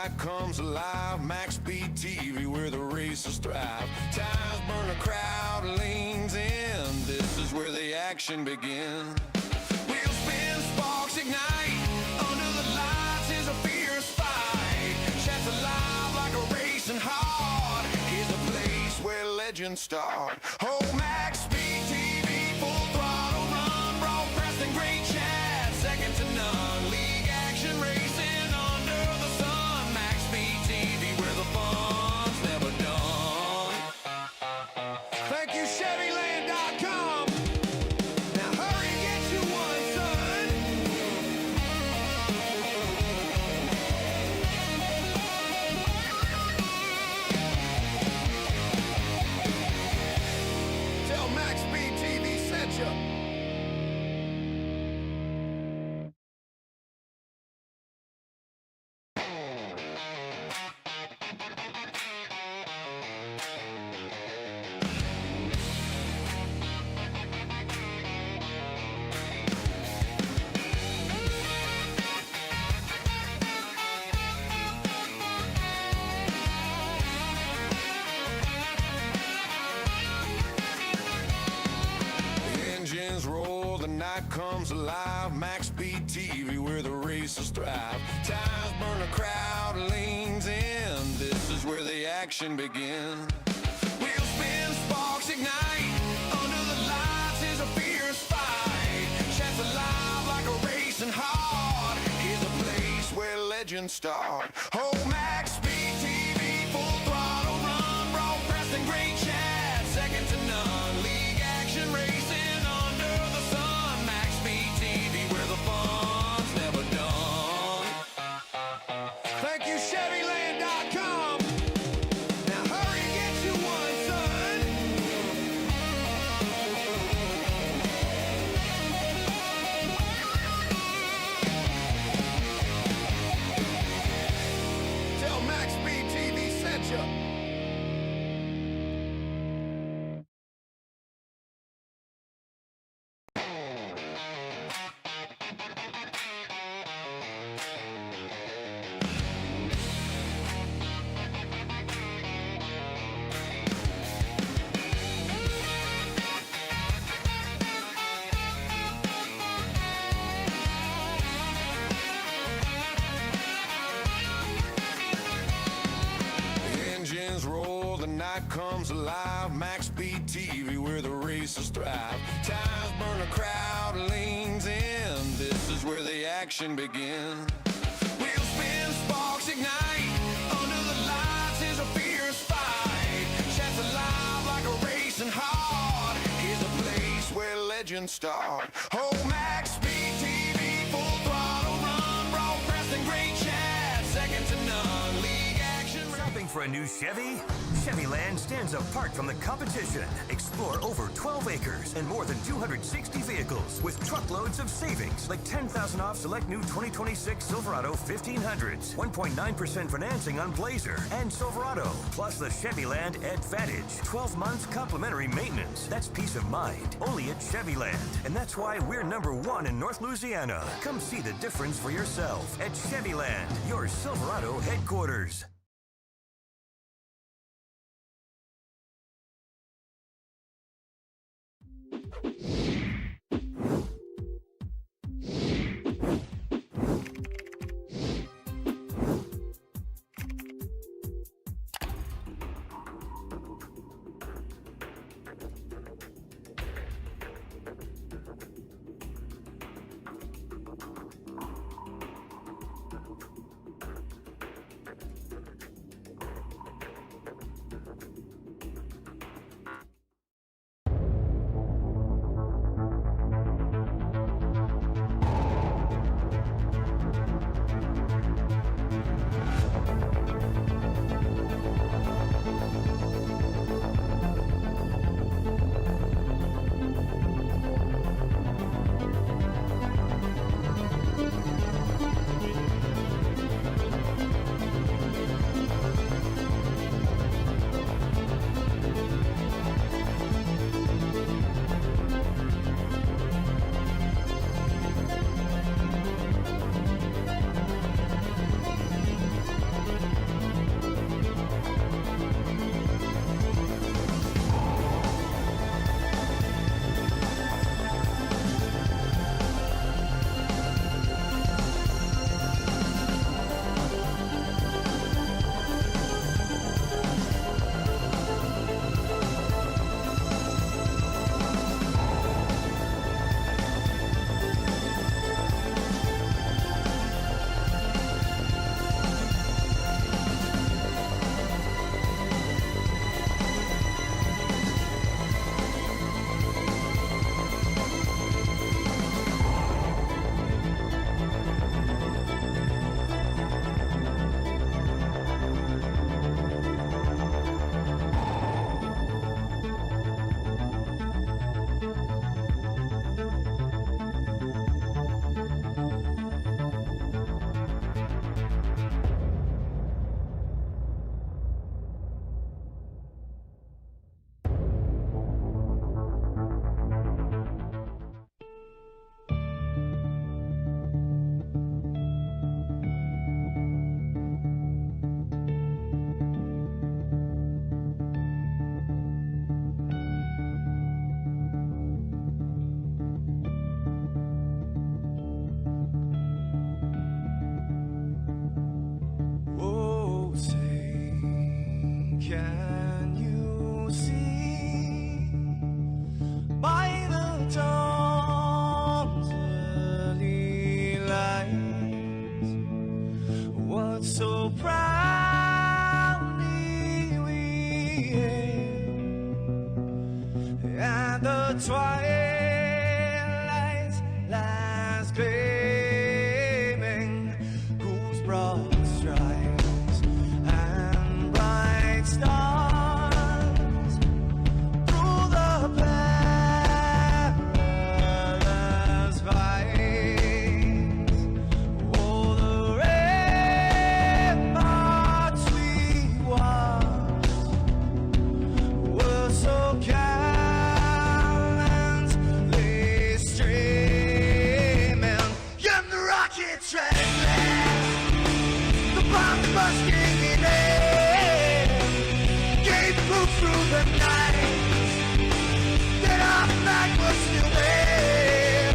night comes alive. Maxspeedtv, where the races thrive. Tires burn, a crowd leans in. This is where the action begins. Wheels spin, sparks ignite. Under the lights is a fierce fight. Chats alive like a racing heart. Here's a place where legends start. Oh, Maxspeedtv, full throttle run. Broadcasting great chat, second to none. League action racing under the sun. Maxspeedtv, where the fun's never done. Thank you, Chevyland.com. Now hurry and get you one, son. Tell Maxspeedtv sent you. Engines roar, the night comes alive. Maxspeedtv, where the races thrive. Tires burn, a crowd leans in. This is where the action begins. Wheels spin, sparks ignite. Under the lights is a fierce fight. Chats alive like a racing heart. Here's a place where legends start. Oh, Maxspeedtv, full throttle run. Broadcasting great chat, second to none. League action racing under the sun. Maxspeedtv, where the fun's never done. Thank you, Chevyland.com. Now hurry and get you one, son. Tell Maxspeedtv sent you. Engines roar, the night comes alive. Maxspeedtv, where the races thrive. Tires burn, a crowd leans in. This is where the action begins. Wheels spin, sparks ignite. Under the lights is a fierce fight. Chats alive like a racing heart. Here's a place where legends start. Oh, Maxspeedtv, full throttle run. Broadcasting great chat, second to none. League action. Shopping for a new Chevy? Chevyland stands apart from the competition. Explore over 12 acres and more than 260 vehicles with truckloads of savings, like 10,000 off select new 2026 Silverado 1500s, 1.9% financing on Blazer and Silverado, plus the Chevyland Advantage, 12 months complimentary maintenance. That's peace of mind, only at Chevyland. And that's why we're #1 in North Louisiana. Come see the difference for yourself at Chevyland, your Silverado headquarters. the twilight lies gleaming, whose broad stripes and bright stars through the perilous fight. Oh, the ramparts we watched were so gallantly streaming, and the rockets ran fast, the bombs bursting in air, gave proof through the night that our flag was still there.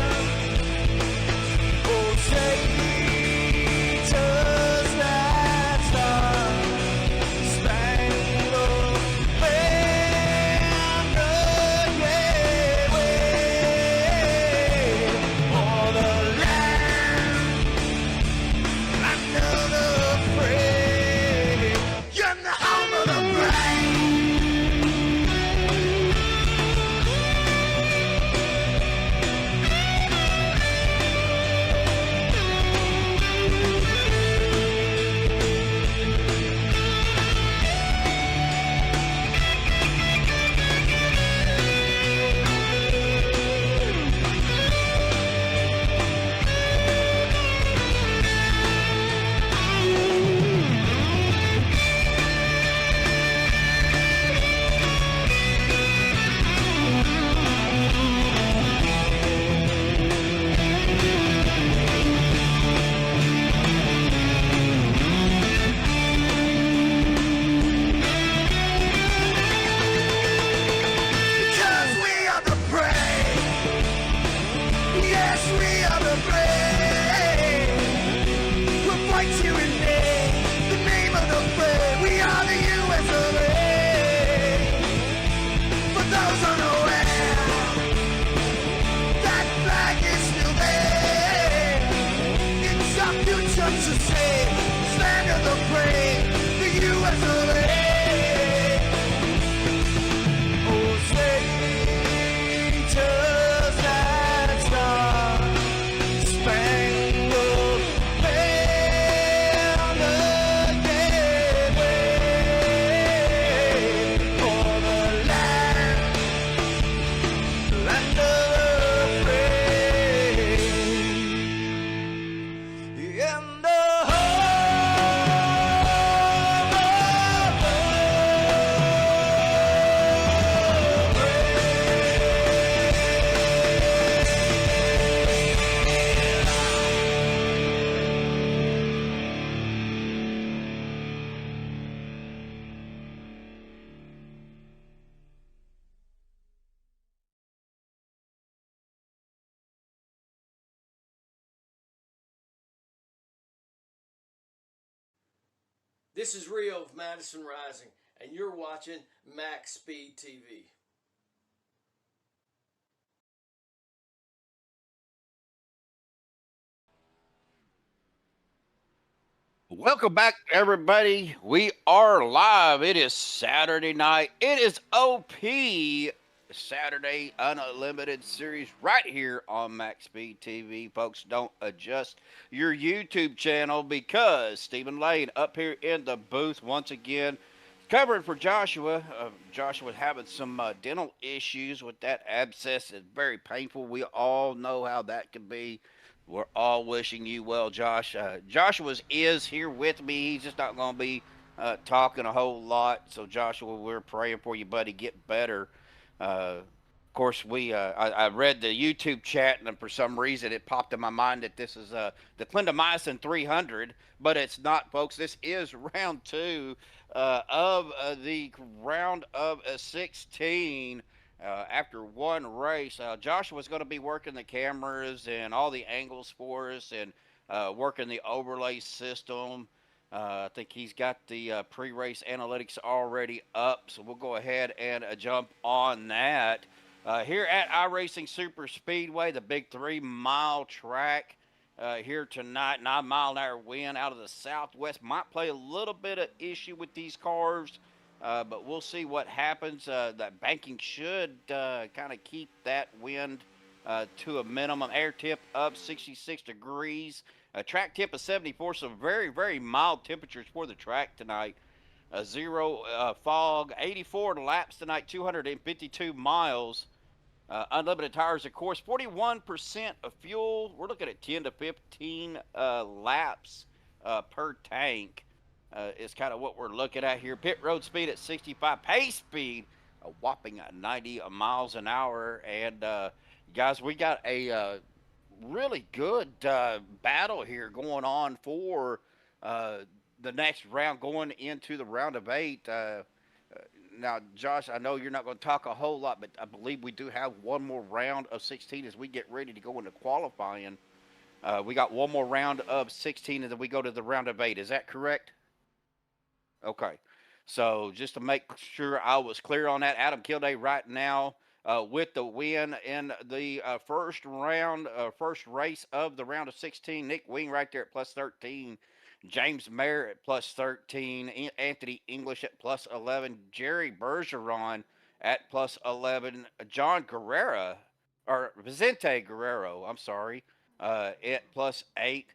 Oh, say does that star-spangled banner yet wave o'er the land under the free, and the home of the brave. Because we are the brave. Yes, we are the brave. We'll fight to invade the name of the brave. We are the US of A. For those unaware, that flag is still there. It's our future to save. Stand of the brave, the US of A. Oh, say does that star-spangled banner yet wave o'er the land of the free, and the This is Rio of Madison Rising, and you're watching Maxspeedtv. Welcome back, everybody. We are live. It is Saturday night. It is OP Saturday Unlimited Series right here on Maxspeedtv. Folks, don't adjust your YouTube channel because Stephen Lane up here in the booth once again covering for Joshua. Joshua having some dental issues with that abscess. It's very painful. We all know how that can be. We're all wishing you well, Josh. Joshua is here with me. He's just not going to be talking a whole lot. So, Joshua, we're praying for you, buddy. Get better. Of course, I read the YouTube chat, and for some reason it popped in my mind that this is the clindamycin 300, but it's not, folks. This is round two of the round of 16. After one race, Joshua's going to be working the cameras and all the angles for us and working the overlay system. I think he's got the pre-race analytics already up, so we'll go ahead and jump on that. Here at iRacing Super Speedway, the big 3-mile track here tonight, 9-mile-an-hour wind out of the southwest might play a little bit of issue with these cars. but we'll see what happens. That banking should kind of keep that wind to a minimum. Air tip up 66 degrees. Track tip of 74, so very, very mild temperatures for the track tonight. Zero fog, 84 laps tonight, 252 miles. Unlimited tires, of course, 41% of fuel. We're looking at 10 to 15 laps per tank. Is kind of what we're looking at here. Pit road speed at 65, pace speed a whopping 90 miles an hour. And guys, we got a really good battle here going on for the next round, going into the round of 8. Now, Josh, I know you're not going to talk a whole lot, but I believe we do have one more round of 16 as we get ready to go into qualifying. We got one more round of 16, and then we go to the round of 8. Is that correct? Okay. So just to make sure I was clear on that, Adam KILDAY right now with the win in the first round, first race of the round of 16. Nick Wing right there at plus 13. James Mayer at plus 13. Anthony English at plus 11. Jerry Bergeron at plus 11. John Guerrero, or Vicente Guerrero, I'm sorry, at plus 8.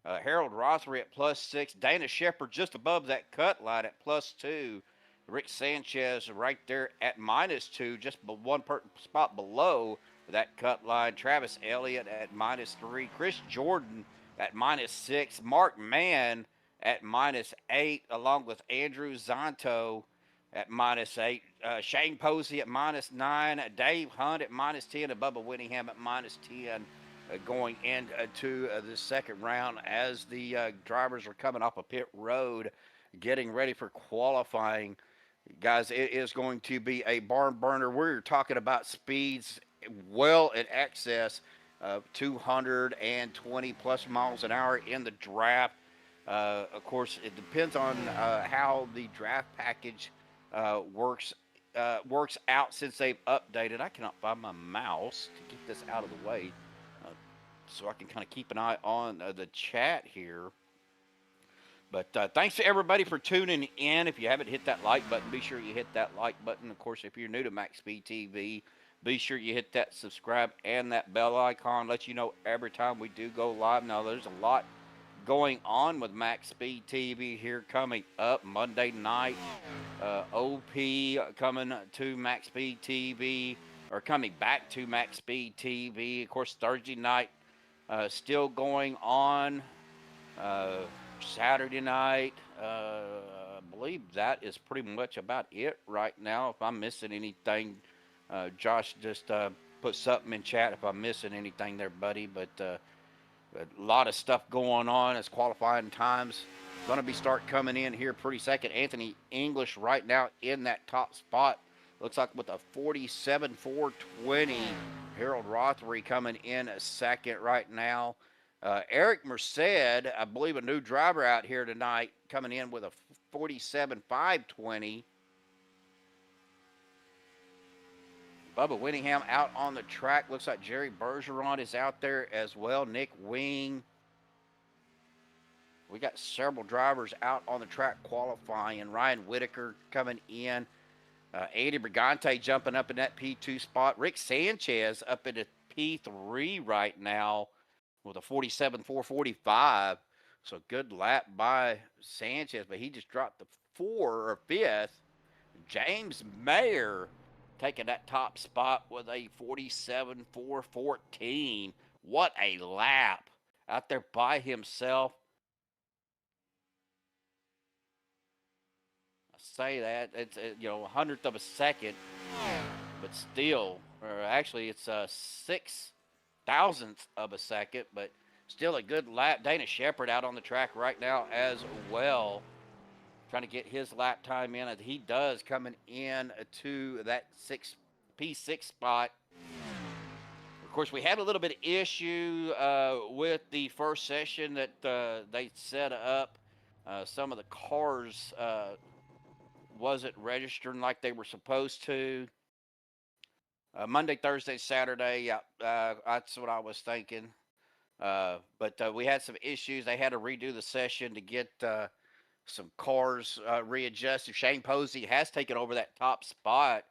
Harold Rothery at plus 6. Dana Shepard just above that cut line at plus 2. Rick Sanchez right there at minus 2, just one spot below that cut line. Travis Elliott at minus 3. Chris Jordan at minus 6. Mark Mann at minus 8, along with Andrew Zonto at minus 8. Shane Posey at minus 9. Dave Hunt at minus 10. And Bubba Whittingham at minus 10. Going into the second round as the drivers are coming off a pit road, getting ready for qualifying. Guys, it is going to be a barn burner. We're talking about speeds well in excess of 220 plus miles an hour in the draft. Of course, it depends on how the draft package works out since they've updated. I cannot find my mouse to get this out of the way, so I can kind of keep an eye on the chat here. But thanks to everybody for tuning in. If you haven't hit that like button, be sure you hit that like button. Of course, if you're new to Maxspeedtv, be sure you hit that subscribe and that bell icon. Let you know every time we do go live. Now, there's a lot going on with Maxspeedtv here coming up. Monday night, OP coming to Maxspeedtv, or coming back to Maxspeedtv. Of course, Thursday night still going on. Saturday night, I believe that is pretty much about it right now. If I'm missing anything, Josh, just put something in chat if I'm missing anything there, buddy. But a lot of stuff going on as qualifying times going to be start coming in here pretty second. Anthony English right now in that top spot. Looks like with a 47.420. Harold Rothery coming in a second right now. Eric Merced, I believe a new driver out here tonight, coming in with a 47.520. Bubba Whittingham out on the track. Looks like Jerry Bergeron is out there as well. Nick Wing. We got several drivers out on the track qualifying. Ryan Whitaker coming in. Andy Brigante jumping up in that P2 spot. Rick Sanchez up into P3 right now with a 47.445. So good lap by Sanchez, but he just dropped the 4 or 5th. James Mayer taking that top spot with a 47.414. What a lap out there by himself. I say that it's a hundredth of a second, but still, or actually it's a 6,000th of a second, but still a good lap. Dana Shepard out on the track right now as well, trying to get his lap time in. He does coming in to that P6 spot. Of course, we had a little bit of issue with the first session that they set up. Some of the cars wasn't registering like they were supposed to. Monday, Thursday, Saturday, yeah, that's what I was thinking. But we had some issues. They had to redo the session to get some cars readjusted. Shane Posey has taken over that top spot,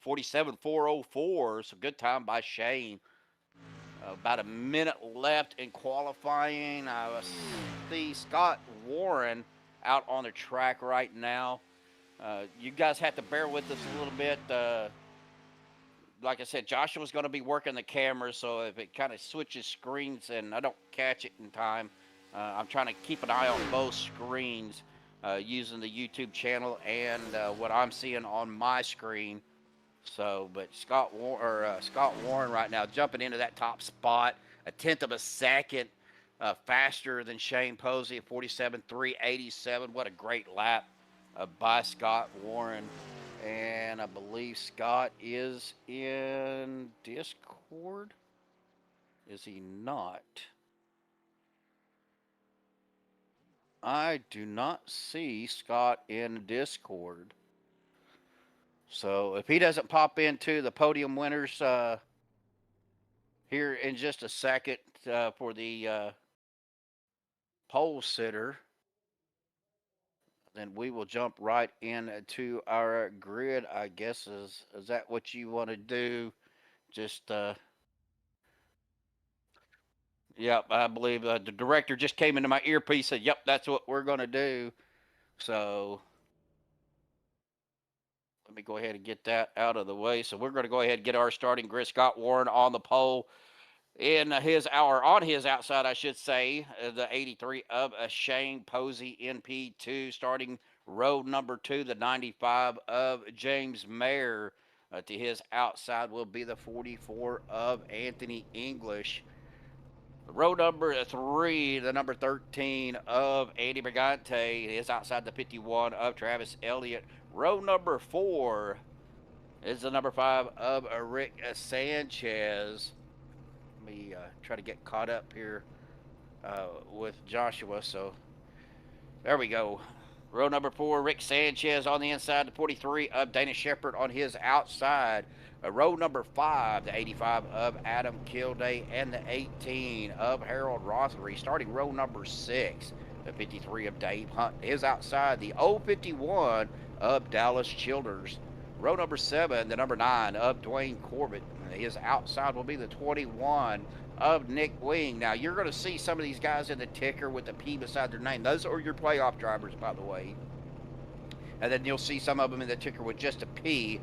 47.404. So good time by Shane. About a minute left in qualifying. I see Scott Warren out on the track right now. You guys have to bear with us a little bit. Like I said, Joshua's going to be working the camera, so if it kind of switches screens and I don't catch it in time, I'm trying to keep an eye on both screens using the YouTube channel and what I'm seeing on my screen. So, but Scott Warren right now jumping into that top spot, a tenth of a second faster than Shane Posey at 47.387. What a great lap by Scott Warren. And I believe Scott is in Discord. Is he not? I do not see Scott in Discord. So if he doesn't pop into the podium winners here in just a second for the pole sitter, then we will jump right into our grid, I guess. Is that what you want to do? Just, yep, I believe the director just came into my earpiece and said, yep, that's what we're going to do. So let me go ahead and get that out of the way. So we're going to go ahead and get our starting grid. Scott Warren on the pole. On his outside, I should say, the 83 of Shane Posey in P2, starting row number 2, the 95 of James Mayer. To his outside will be the 44 of Anthony English. Row number 3, the number 13 of Andy Brigante. His outside the 51 of Travis Elliott. Row number 4 is the number 5 of Rick Sanchez. Let me try to get caught up here with Joshua. So there we go. Row number 4, Rick Sanchez on the inside. The 43 of Dana Shepard on his outside. Row number 5, the 85 of Adam Kilday. And the 18 of Harold Rothery. Starting row number 6, the 53 of Dave Hunt. His outside, the 051 of Dallas Childers. Row number 7, the number 9 of Dwayne Corbett. His outside will be the 21 of Nick Wing. Now, you're going to see some of these guys in the ticker with the P beside their name. Those are your playoff drivers, by the way. And then you'll see some of them in the ticker with just a P.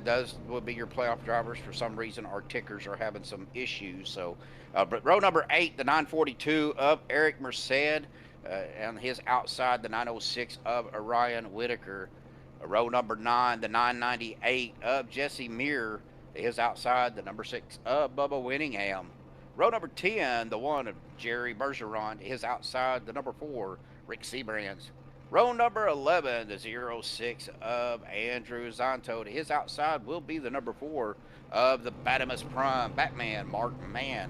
Those will be your playoff drivers. For some reason, our tickers are having some issues. So, but row number 8, the 942 of Eric Merced. And his outside, the 906 of Ryan Whitaker. Row number 9, the 998 of Jesse Muir. His outside, the number 6 of Bubba Winningham. Row number 10, the 1 of Jerry Bergeron. His outside, the number 4, Rick Seabrands. Row number 11, the 06 of Andrew Zonto. To his outside will be the number 4 of the Batimus Prime, Batman, Mark Mann.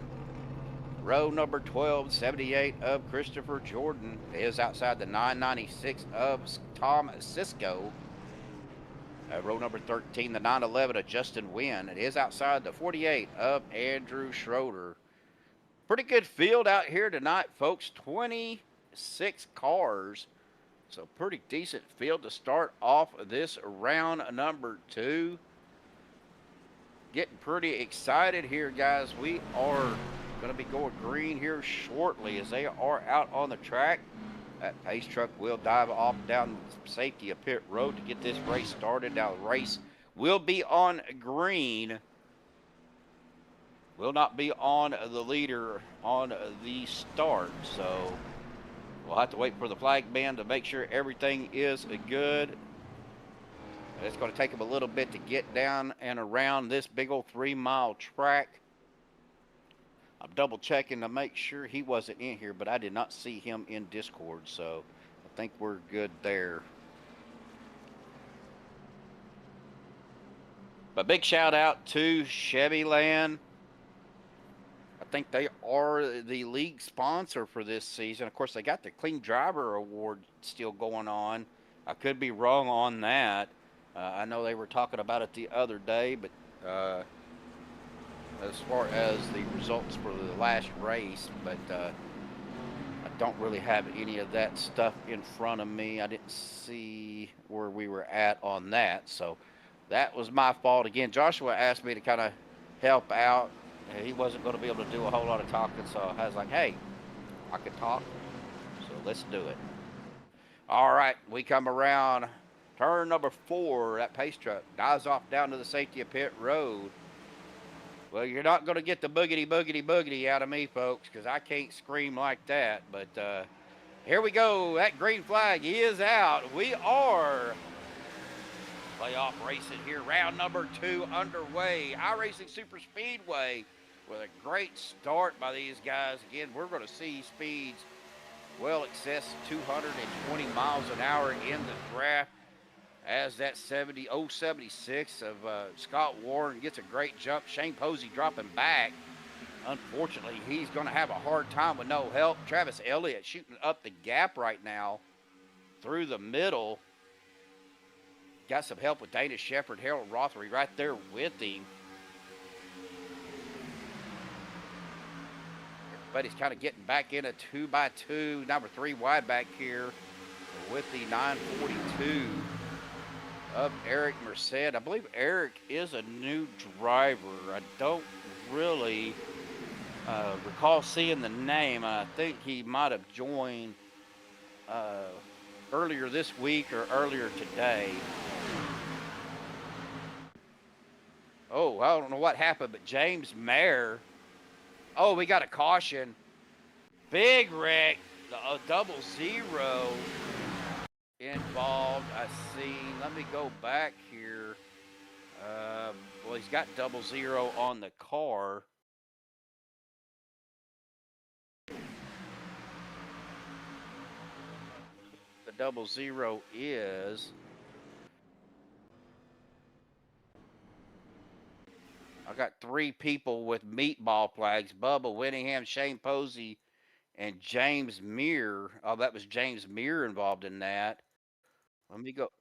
Row number 12, 78 of Christopher Jordan. To his outside, the 996 of Tom Cisco. Row number 13, the 911 of Justin Wynn. It is outside the 48 of Andrew Schroeder. Pretty good field out here tonight, folks. 26 cars. So pretty decent field to start off this round number 2. Getting pretty excited here, guys. We are going to be going green here shortly as they are out on the track. That pace truck will dive off down safety of pit road to get this race started. Now the race will be on green. Will not be on the leader on the start. So we'll have to wait for the flag man to make sure everything is good. It's going to take him a little bit to get down and around this big old 3-mile track. I'm double checking to make sure he wasn't in here, but I did not see him in Discord, so I think we're good there. But big shout out to Chevyland. I think they are the league sponsor for this season. Of course, they got the Clean Driver Award still going on. I could be wrong on that. I know they were talking about it the other day, but as far as the results for the last race, but I don't really have any of that stuff in front of me. I didn't see where we were at on that, so that was my fault. Again, Joshua asked me to kind of help out. He wasn't going to be able to do a whole lot of talking, so I was like, hey, I can talk, so let's do it. All right, we come around turn number 4. That pace truck dives off down to the safety of pit road. Well, you're not going to get the boogity, boogity, boogity out of me, folks, because I can't scream like that. But here we go. That green flag is out. We are playoff racing here. Round number 2 underway. iRacing Super Speedway with a great start by these guys. Again, we're going to see speeds well excess 220 miles an hour in the draft, as that 76 of Scott Warren gets a great jump. Shane Posey dropping back. Unfortunately, he's going to have a hard time with no help. Travis Elliott shooting up the gap right now through the middle. Got some help with Dana Shepard, Harold Rothery right there with him. Everybody's kind of getting back in a 2x2. Number 3 wide back here with the 942 of Eric Merced. I believe Eric is a new driver. I don't really recall seeing the name. I think he might have joined earlier this week or earlier today. Oh, I don't know what happened, but James Mayer. Oh, we got a caution. Big wreck. A 00 involved. I see. Let me go back here. Well, he's got 00 on the car. The 00 is. I got 3 people with meatball flags: Bubba Winningham, Shane Posey, and James Muir. Oh, that was James Muir involved in that. Let me go.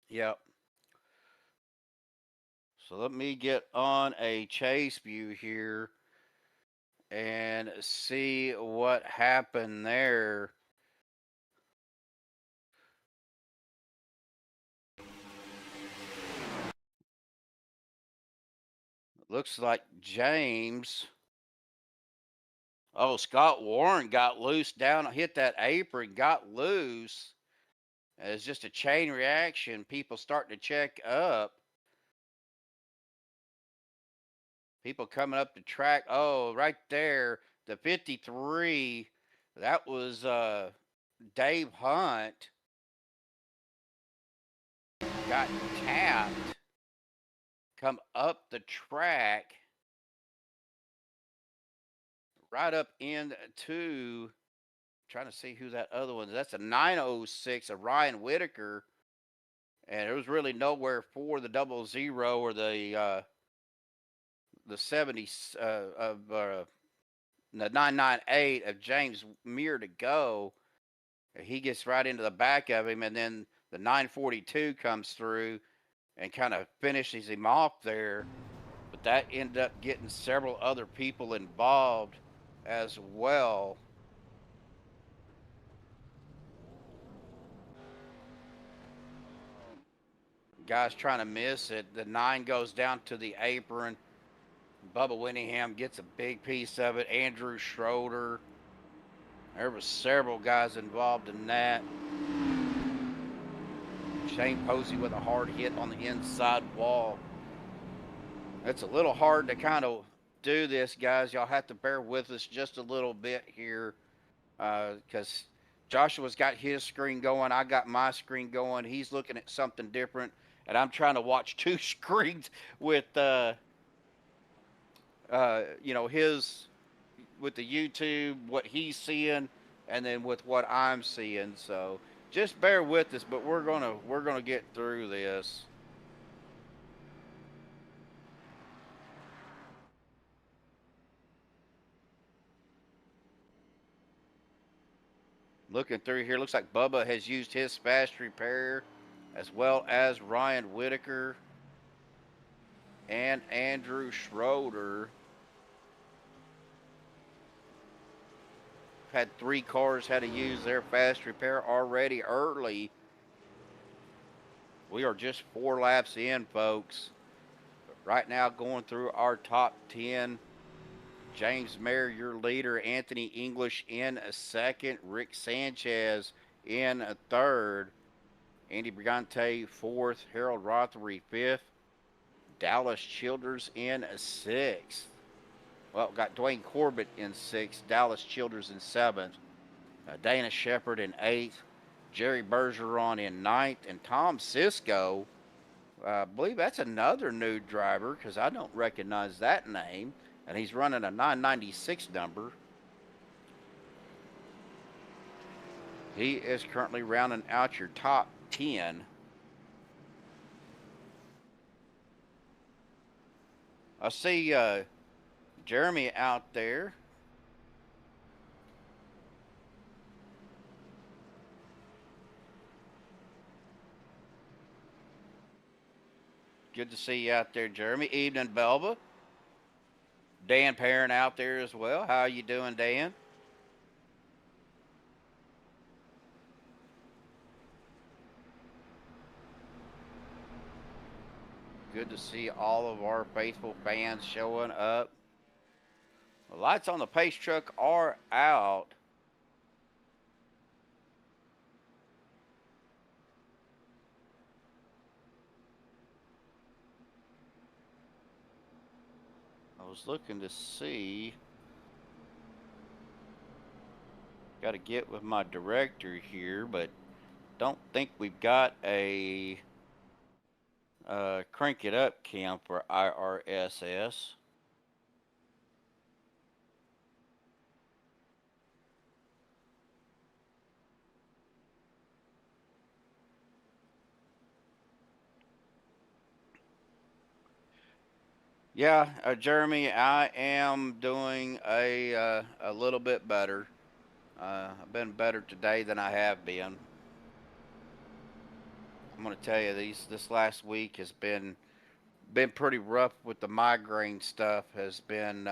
Yep. So let me get on a chase view here and see what happened there. Looks like James. Oh, Scott Warren got loose down, hit that apron, got loose. It's just a chain reaction. People starting to check up. People coming up the track. Oh, right there, the 53. That was Dave Hunt. Got tapped. Come up the track. Right up into, trying to see who that other one is. That's a 906 of Ryan Whitaker. And there was really nowhere for the 00 or the 70 of the 998 of James Muir to go. He gets right into the back of him, and then the 942 comes through and kind of finishes him off there. But that ended up getting several other people involved as well. Guys trying to miss it. The 9 goes down to the apron. Bubba Winningham gets a big piece of it. Andrew Schroeder. There was several guys involved in that. Shane Posey with a hard hit on the inside wall. It's a little hard to kind of do this, guys. Y'all have to bear with us just a little bit here, because Joshua's got his screen going. I got my screen going. He's looking at something different, and I'm trying to watch 2 screens with his, with the YouTube, what he's seeing, and then with what I'm seeing. So just bear with us, but we're gonna get through this. Looking through here, looks like Bubba has used his fast repair, as well as Ryan Whitaker and Andrew Schroeder. had 3 cars had to use their fast repair already early. We are just 4 laps in, folks. Right now, going through our top 10. James Mayer, your leader. Anthony English in a second. Rick Sanchez in a third. Andy Brigante fourth. Harold Rothery fifth. Dallas Childers in a sixth. Well, got Dwayne Corbett in sixth. Dallas Childers in seventh. Dana Shepard in eighth. Jerry Bergeron in ninth. And Tom Cisco, I believe that's another new driver because I don't recognize that name. And he's running a 996 number. He is currently rounding out your top 10. I see Jeremy out there. Good to see you out there, Jeremy. Evening, Belva. Dan Perrin out there as well. How are you doing, Dan? Good to see all of our faithful fans showing up. The lights on the pace truck are out. I was looking to see. Got to get with my director here, but don't think we've got a crank it up cam for IRSS. Yeah, Jeremy, I am doing a little bit better. I've been better today than I have been. I'm going to tell you, this last week has been pretty rough with the migraine stuff. Has been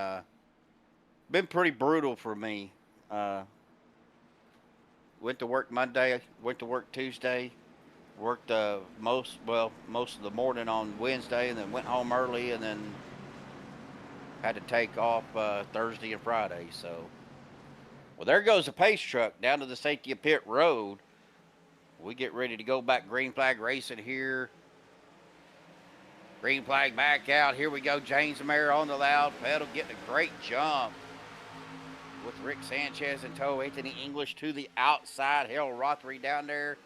pretty brutal for me. Went to work Monday, went to work Tuesday, worked most of the morning on Wednesday, and then went home early, and then had to take off Thursday and Friday. So, well, there goes the pace truck down to the safety of pit road. We get ready to go back green flag racing here. Green flag back out. Here we go. James Mayer on the loud pedal, getting a great jump with Rick Sanchez in tow. Anthony English to the outside. Harold Rothery down there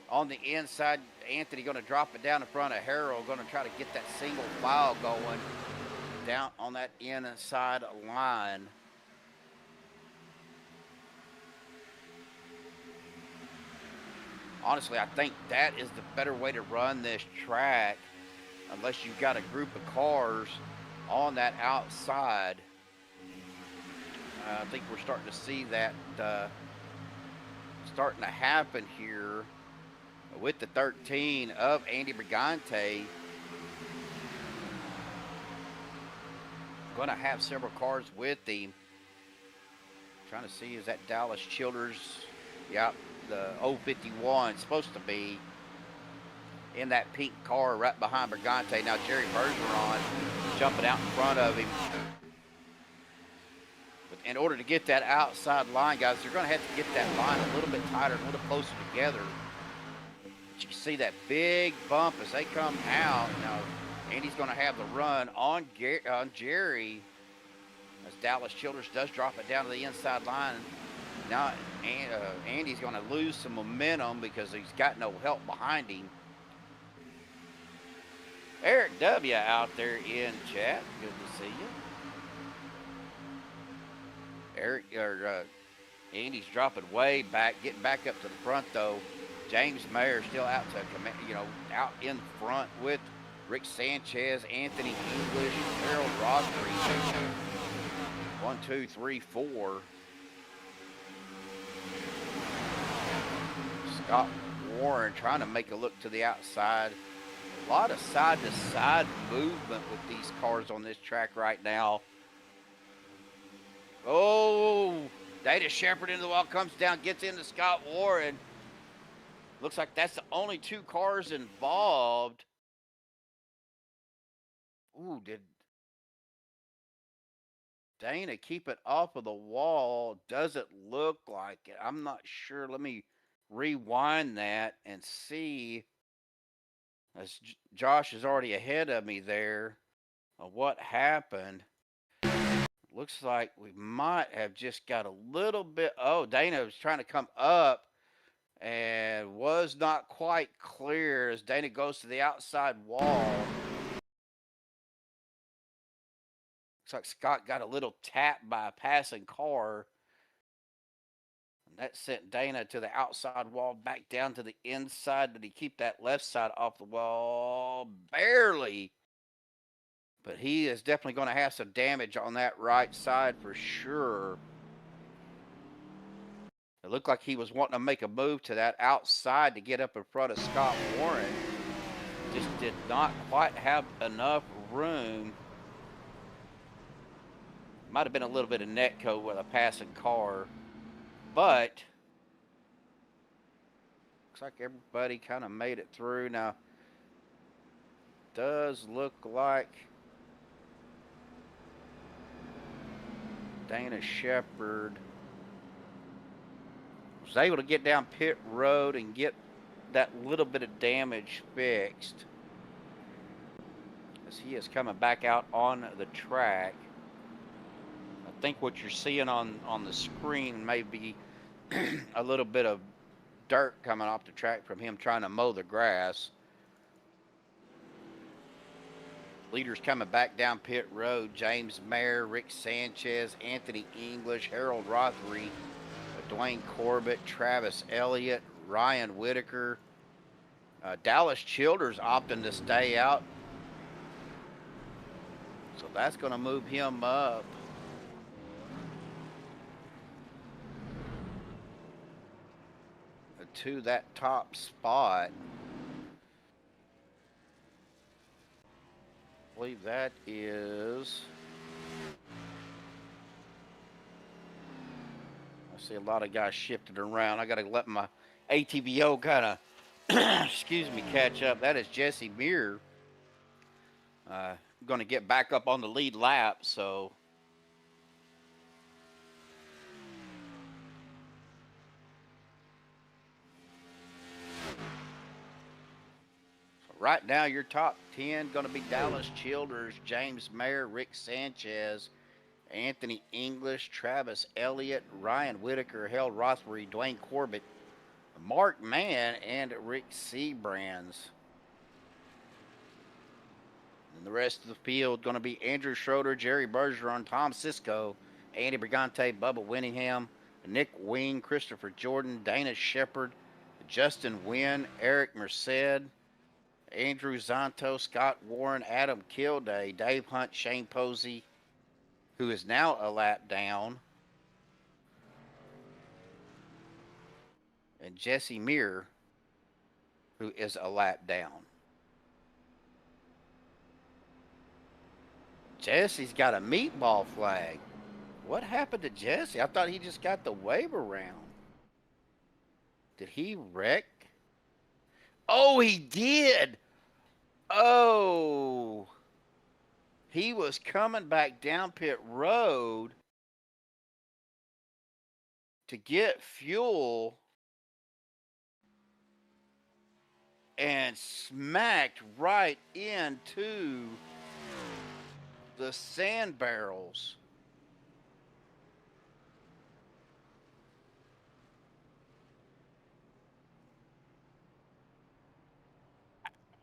on the inside. Anthony going to drop it down in front of Harold. Going to try to get that single file going down on that inside line. Honestly, I think that is the better way to run this track, unless you've got a group of cars on that outside. I think we're starting to see that starting to happen here with the 13 of Andy Brigante. Going to have several cars with him. Trying to see, is that Dallas Childers? Yep, the 051 supposed to be in that pink car right behind Brigante. Now Jerry Bergeron jumping out in front of him. But in order to get that outside line, guys, they're going to have to get that line a little bit tighter, a little closer together. But you can see that big bump as they come out. Now Andy's going to have the run on Jerry as Dallas Childers does drop it down to the inside line. Now Andy's going to lose some momentum because he's got no help behind him. Eric W. out there in chat. Good to see you. Andy's dropping way back, getting back up to the front though. James Mayer still out to out in front with Rick Sanchez, Anthony English, Harold Rothery. 1, 2, 3, 4. Scott Warren trying to make a look to the outside. A lot of side-to-side movement with these cars on this track right now. Oh, Dana Shepard into the wall, comes down, gets into Scott Warren. Looks like that's the only 2 cars involved. Ooh, did Dana keep it off of the wall? Doesn't look like it. I'm not sure. Let me rewind that and see. As Josh is already ahead of me there of what happened. Looks like we might have just got a little bit. Oh, Dana was trying to come up and was not quite clear as Dana goes to the outside wall. Looks like Scott got a little tap by a passing car. And that sent Dana to the outside wall, back down to the inside. Did he keep that left side off the wall? Barely. But he is definitely going to have some damage on that right side for sure. It looked like he was wanting to make a move to that outside to get up in front of Scott Warren. Just did not quite have enough room. Might have been a little bit of netco with a passing car. But looks like everybody kind of made it through. Now, does look like Dana Shepard was able to get down pit road and get that little bit of damage fixed as he is coming back out on the track. I think what you're seeing on the screen may be a little bit of dirt coming off the track from him trying to mow the grass. Leaders coming back down pit road: James Mayer, Rick Sanchez, Anthony English, Harold Rothery, Dwayne Corbett, Travis Elliott, Ryan Whitaker. Dallas Childers opting to stay out, so that's going to move him up. To that top spot. I believe that is, I see a lot of guys shifting around. I got to let my ATVO kind of excuse me, catch up. That is Jesse Muir going to get back up on the lead lap. So right now, your top 10 going to be Dallas Childers, James Mayer, Rick Sanchez, Anthony English, Travis Elliott, Ryan Whitaker, Harold Rothery, Dwayne Corbett, Mark Mann, and Rick Seabrands. And the rest of the field going to be Andrew Schroeder, Jerry Bergeron, Tom Cisco, Andy Brigante, Bubba Winningham, Nick Wing, Christopher Jordan, Dana Shepard, Justin Wynn, Eric Merced, Andrew Zonto, Scott Warren, Adam Kilday, Dave Hunt, Shane Posey, who is now a lap down, and Jesse Muir, who is a lap down. Jesse's got a meatball flag. What happened to Jesse? I thought he just got the wave around. Did he wreck? Oh, he did. Oh. He was coming back down pit road to get fuel and smacked right into the sand barrels.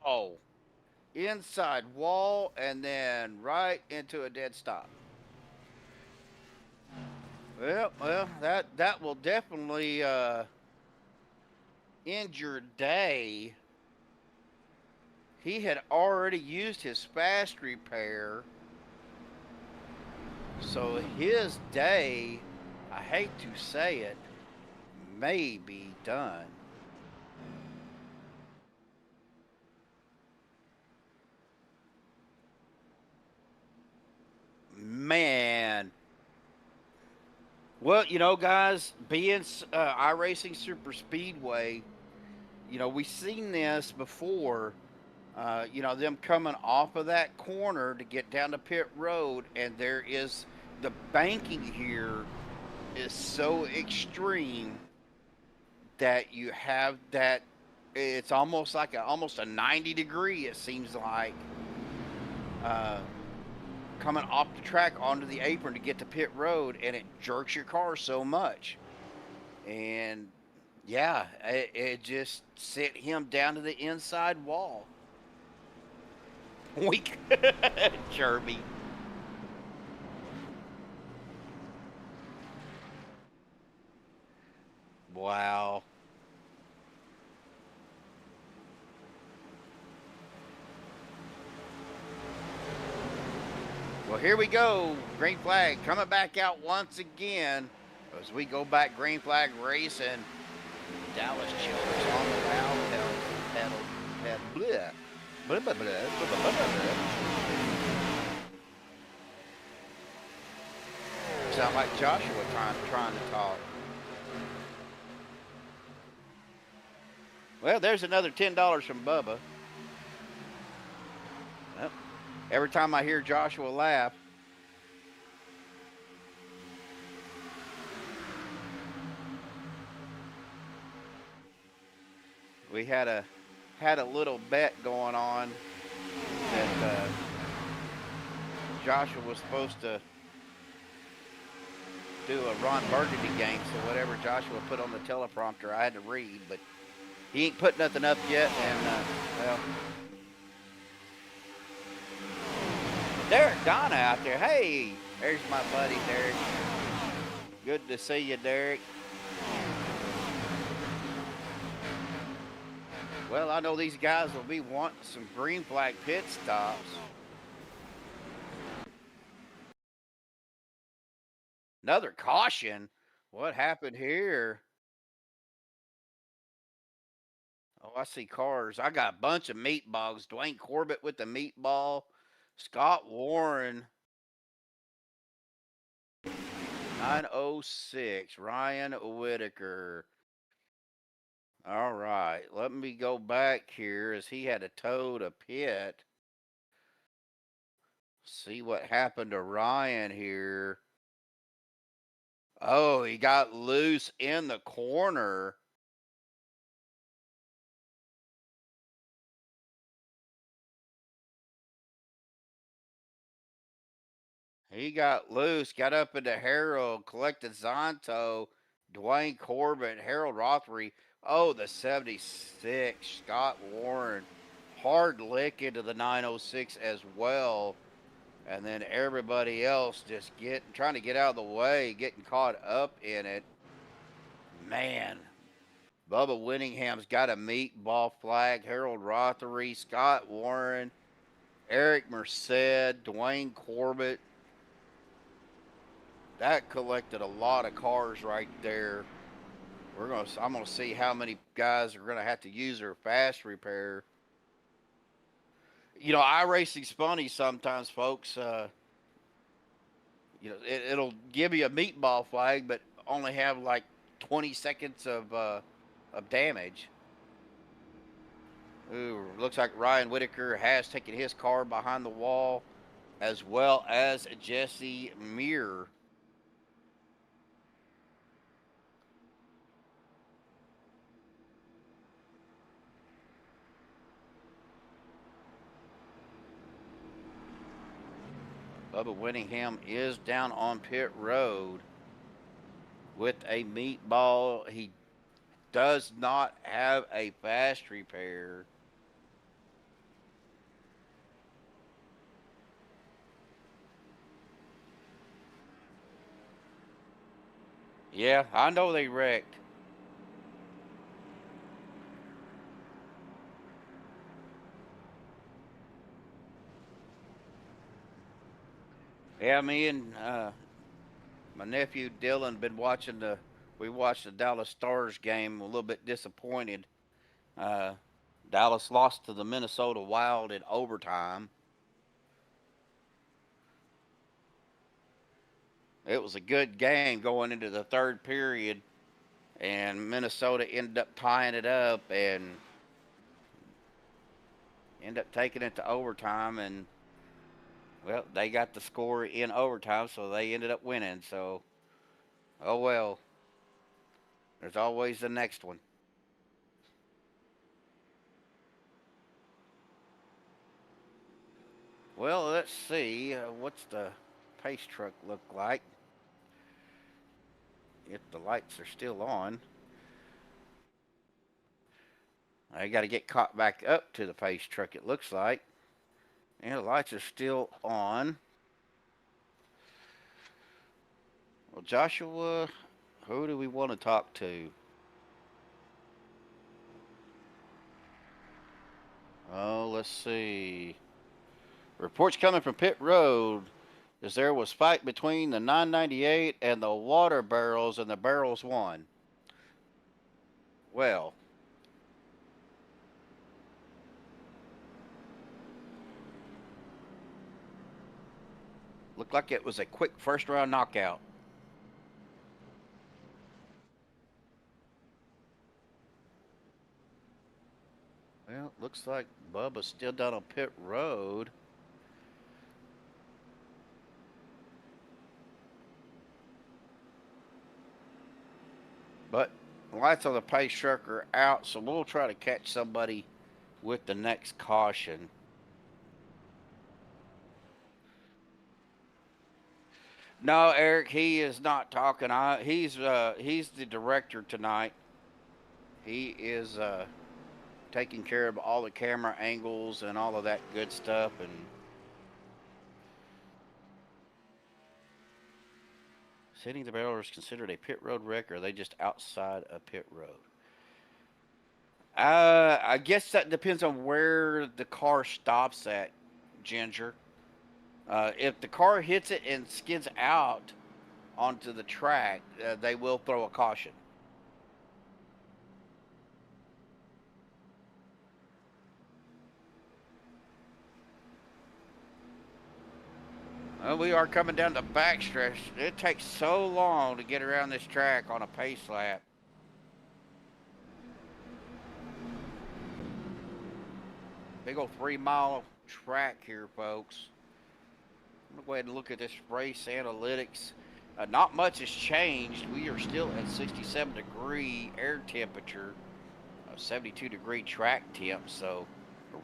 Oh, inside wall and then right into a dead stop. Well, that will definitely end your day. He had already used his fast repair, so his day, I hate to say it, may be done. Man, Well, you know, guys, being iRacing Super Speedway, you know, we've seen this before. You know, them coming off of that corner to get down to pit road, and there is the banking here is so extreme that you have that it's almost like almost a 90 degree. It seems like uh, coming off the track onto the apron to get to pit road, and it jerks your car so much. And yeah, it just sent him down to the inside wall. Weak, Jeremy. Wow. Well, here we go. Green flag coming back out once again as we go back green flag racing. Dallas Childers on the valve pedal, bleh. Blah, blah, blah, blah, blah, blah. Sound like Joshua trying to talk. Well, there's another $10 from Bubba. Well, every time I hear Joshua laugh, we had a little bet going on that Joshua was supposed to do a Ron Burgundy game, so whatever Joshua put on the teleprompter, I had to read, but he ain't put nothing up yet, and well, Derek Donna out there. Hey, there's my buddy Derek. Good to see you, Derek. Well, I know these guys will be wanting some green flag pit stops. Another caution. What happened here? Oh, I see cars. I got a bunch of meatballs. Dwayne Corbett with the meatball. Scott Warren. 906. Ryan Whitaker. All right. Let me go back here as he had to tow to pit. See what happened to Ryan here. Oh, he got loose in the corner. He got loose, got up into Harold, collected Zonto, Dwayne Corbett, Harold Rothery. Oh, the 76, Scott Warren. Hard lick into the 906 as well. And then everybody else just trying to get out of the way, getting caught up in it. Man, Bubba Whittingham's got a meatball flag. Harold Rothery, Scott Warren, Eric Merced, Dwayne Corbett. That collected a lot of cars right there. I'm gonna see how many guys are gonna have to use their fast repair. You know, iRacing's funny sometimes, folks. You know, it'll give you a meatball flag, but only have like 20 seconds of damage. Ooh, looks like Ryan Whitaker has taken his car behind the wall, as well as Jesse Muir. Bubba Whittingham is down on pit road with a meatball. He does not have a fast repair. Yeah, I know they wrecked. Yeah, me and my nephew Dylan been watching we watched the Dallas Stars game. A little bit disappointed. Uh, Dallas lost to the Minnesota Wild in overtime. It was a good game going into the third period, and Minnesota ended up tying it up and ended up taking it to overtime. And well, they got the score in overtime, so they ended up winning. So, oh well, there's always the next one. Well, let's see. What's the pace truck look like? If the lights are still on. I got to get caught back up to the pace truck, it looks like. And the lights are still on. Well, Joshua, who do we want to talk to? Oh, let's see. Reports coming from pit road is there was fight between the 998 and the water barrels, and the barrels won. Well, looked like it was a quick first round knockout. Well, looks like Bubba's still down on pit road. But lights on the pace truck are out, so we'll try to catch somebody with the next caution. No, Eric, he is not talking. He's the director tonight. He is taking care of all the camera angles and all of that good stuff. And sitting the barrel is considered a pit road wreck, or are they just outside a pit road? I guess that depends on where the car stops at, Ginger. If the car hits it and skids out onto the track, they will throw a caution. Well, we are coming down the backstretch. It takes so long to get around this track on a pace lap. Big old 3-mile track here, folks. I'm going to go ahead and look at this race analytics. Not much has changed. We are still at 67-degree air temperature, 72-degree track temp, so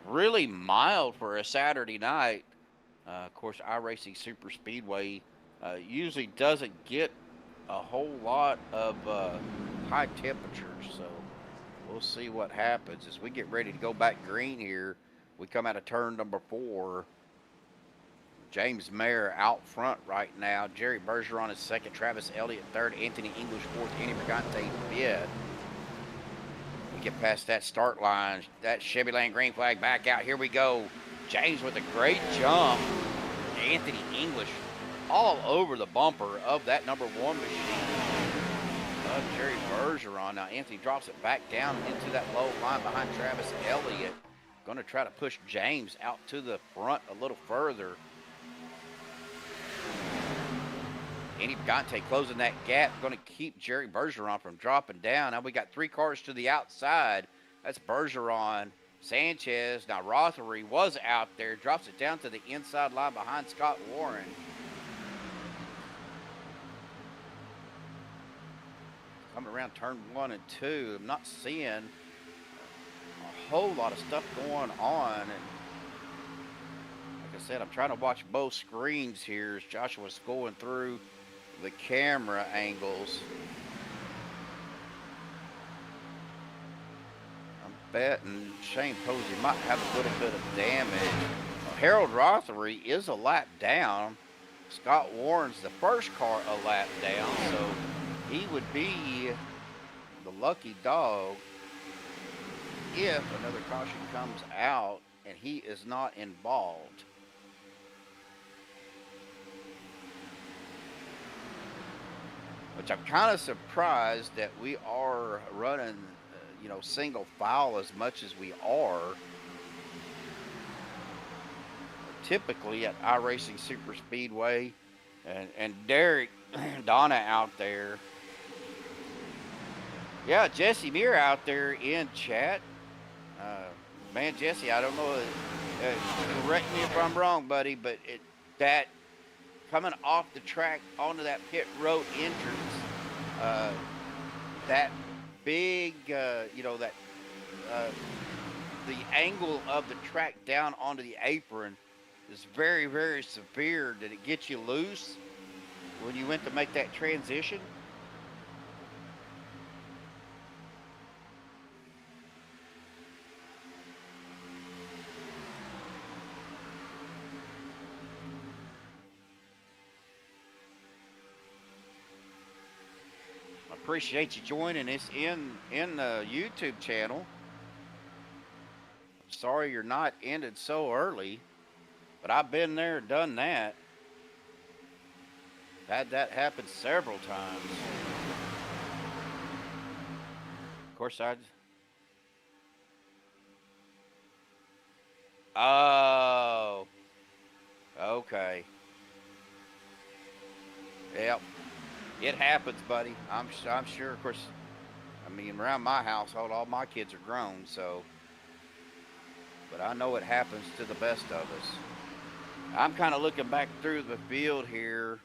really mild for a Saturday night. Of course, iRacing Super Speedway usually doesn't get a whole lot of high temperatures, so we'll see what happens as we get ready to go back green here. We come out of turn number 4. James Mayer out front right now. Jerry Bergeron is second. Travis Elliott third. Anthony English fourth. Andy Brigante fifth. We get past that start line. That Chevy Land green flag back out. Here we go. James with a great jump. Anthony English all over the bumper of that number 1 machine of Jerry Bergeron. Now Anthony drops it back down into that low line behind Travis Elliott. Going to try to push James out to the front a little further. Andy Brigante closing that gap. Going to keep Jerry Bergeron from dropping down. Now we got 3 cars to the outside. That's Bergeron, Sanchez. Now Rothery was out there. Drops it down to the inside line behind Scott Warren. Coming around turn 1 and 2. I'm not seeing a whole lot of stuff going on. And like I said, I'm trying to watch both screens here as Joshua's going through the camera angles. I'm betting Shane Posey might have a little bit of damage. Harold Rothery is a lap down. Scott Warren's the first car a lap down, so he would be the lucky dog if another caution comes out and he is not involved. Which I'm kind of surprised that we are running, single file as much as we are. Typically at iRacing Super Speedway, and Derek, Donna out there. Yeah, Jesse Muir out there in chat. Man, Jesse, I don't know. Correct me if I'm wrong, buddy, but that coming off the track onto that pit road entrance, that big, you know, that the angle of the track down onto the apron is very, very severe. Did it get you loose when you went to make that transition? Appreciate you joining us in the YouTube channel. Sorry you're not ended so early, but I've been there, done that. Had that happen several times. Of course, oh, okay. Yep. It happens, buddy. I'm sure, of course, I mean, around my household, all my kids are grown, so, but I know it happens to the best of us. I'm kind of looking back through the field here,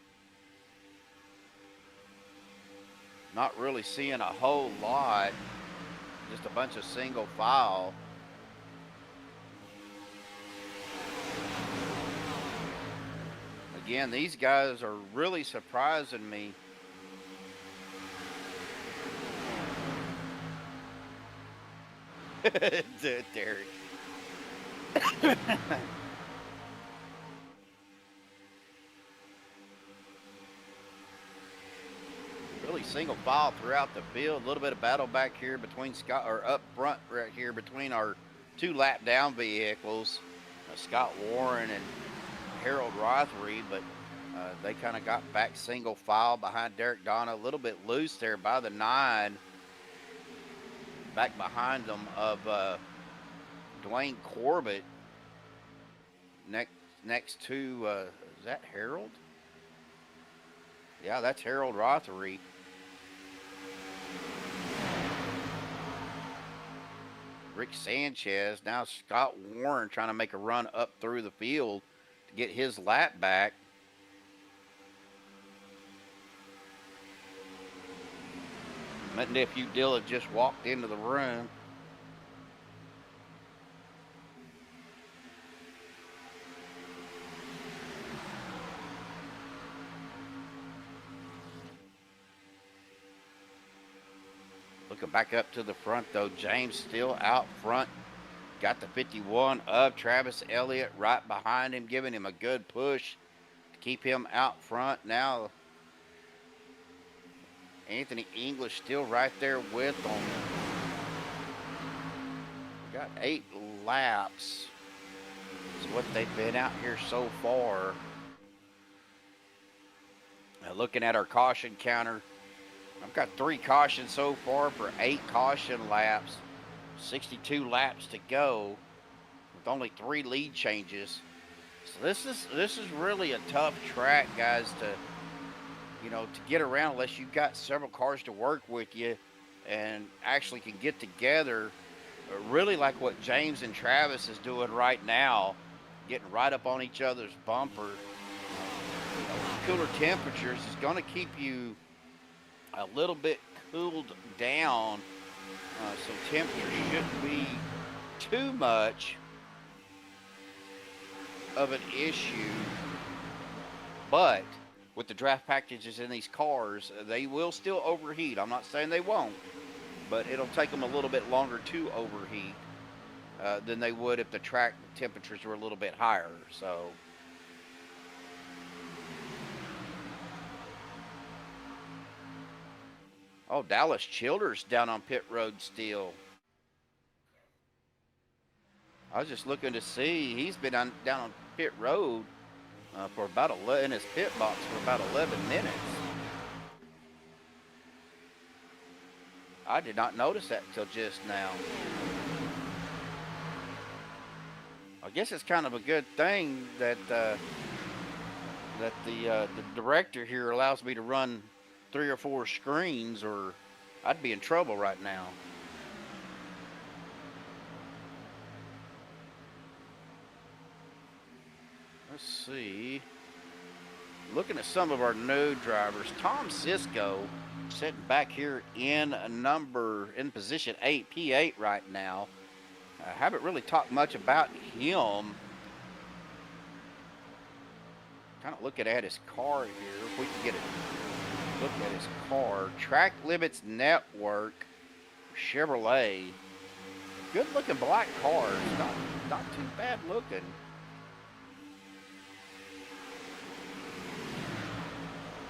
not really seeing a whole lot, just a bunch of single file. Again, these guys are really surprising me. Derek. Really single file throughout the field. A little bit of battle back here between Scott, or up front right here between our two lap down vehicles, Scott Warren and Harold Rothery, but they kind of got back single file behind Derek Donna, a little bit loose there by the 9. Back behind them of Dwayne Corbett. Next to, is that Harold? Yeah, that's Harold Rothery. Rick Sanchez. Now Scott Warren trying to make a run up through the field to get his lap back. My nephew Dylan just walked into the room. Looking back up to the front though, James still out front. Got the 51 of Travis Elliott right behind him, giving him a good push to keep him out front. Now Anthony English still right there with them. Got 8 laps. That's what they've been out here so far. Now looking at our caution counter, I've got 3 cautions so far for 8 caution laps. 62 laps to go with only 3 lead changes. So this is really a tough track, guys, to get around unless you've got several cars to work with you and actually can get together, really like what James and Travis is doing right now, getting right up on each other's bumper. Cooler temperatures is going to keep you a little bit cooled down, so temperature shouldn't be too much of an issue, but with the draft packages in these cars, they will still overheat. I'm not saying they won't, but it'll take them a little bit longer to overheat than they would if the track temperatures were a little bit higher. So oh, Dallas Childers down on pit road still. I was just looking to see. He's been down on pit road for about 11, in his pit box for about 11 minutes. I did not notice that until just now. I guess it's kind of a good thing that that the director here allows me to run 3 or 4 screens, or I'd be in trouble right now. Let's see. Looking at some of our new drivers, Tom Cisco sitting back here in position 8, P8 right now. I haven't really talked much about him. Kind of looking at his car here. If we can get a look at his car. Track Limits Network, Chevrolet. Good looking black car. Not too bad looking.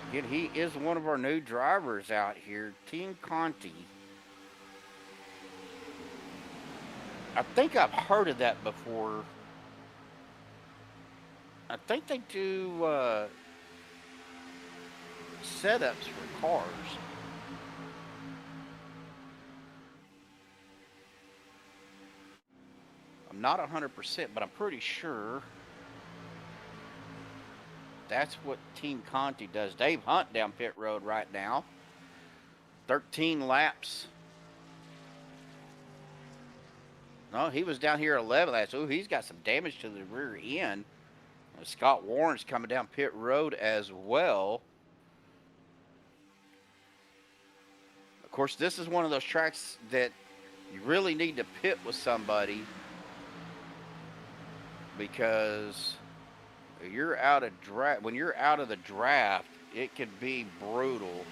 Again, he is one of our new drivers out here, Team Conti. I think I've heard of that before. I think they do setups for cars. I'm not 100%, but I'm pretty sure that's what Team Conti does. Dave Hunt down pit road right now. 13 laps. No, he was down here 11 laps. Oh, he's got some damage to the rear end. Scott Warren's coming down pit road as well. Of course, this is one of those tracks that you really need to pit with somebody, because when you're out of the draft, it can be brutal.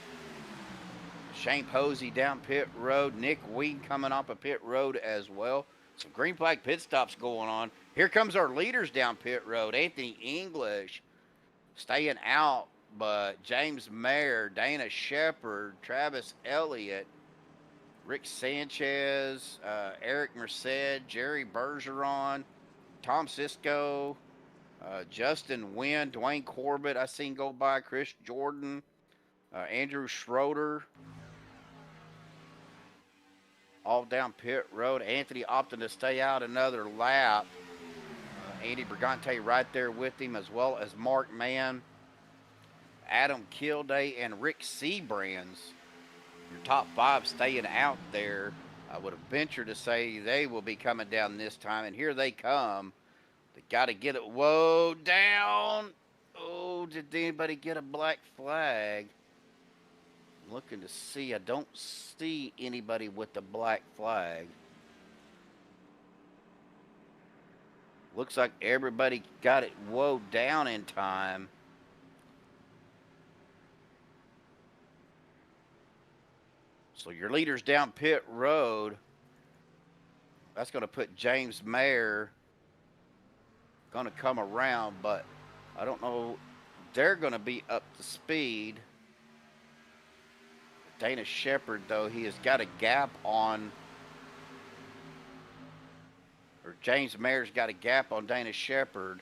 Shane Posey down pit road. Nick Ween coming off of pit road as well. Some green flag pit stops going on. Here comes our leaders down pit road. Anthony English staying out, but James Mayer, Dana Shepard, Travis Elliott, Rick Sanchez, Eric Merced, Jerry Bergeron, Tom Cisco, Justin Wynn, Dwayne Corbett, I seen go by, Chris Jordan, Andrew Schroeder, all down pit road. Anthony opting to stay out another lap. Andy Brigante right there with him, as well as Mark Mann, Adam Kilday, and Rick Seabrands. Your top 5 staying out there. I would have ventured to say they will be coming down this time, and here they come. They got to get it. Whoa, down. Oh, did anybody get a black flag? I'm looking to see. I don't see anybody with the black flag. Looks like everybody got it woed down in time. So your leaders down pit road. That's going to put James Mayer going to come around, but I don't know. They're going to be up to speed. Dana Shepard, though, he has got a gap on, or James Mayer's got a gap on Dana Shepard.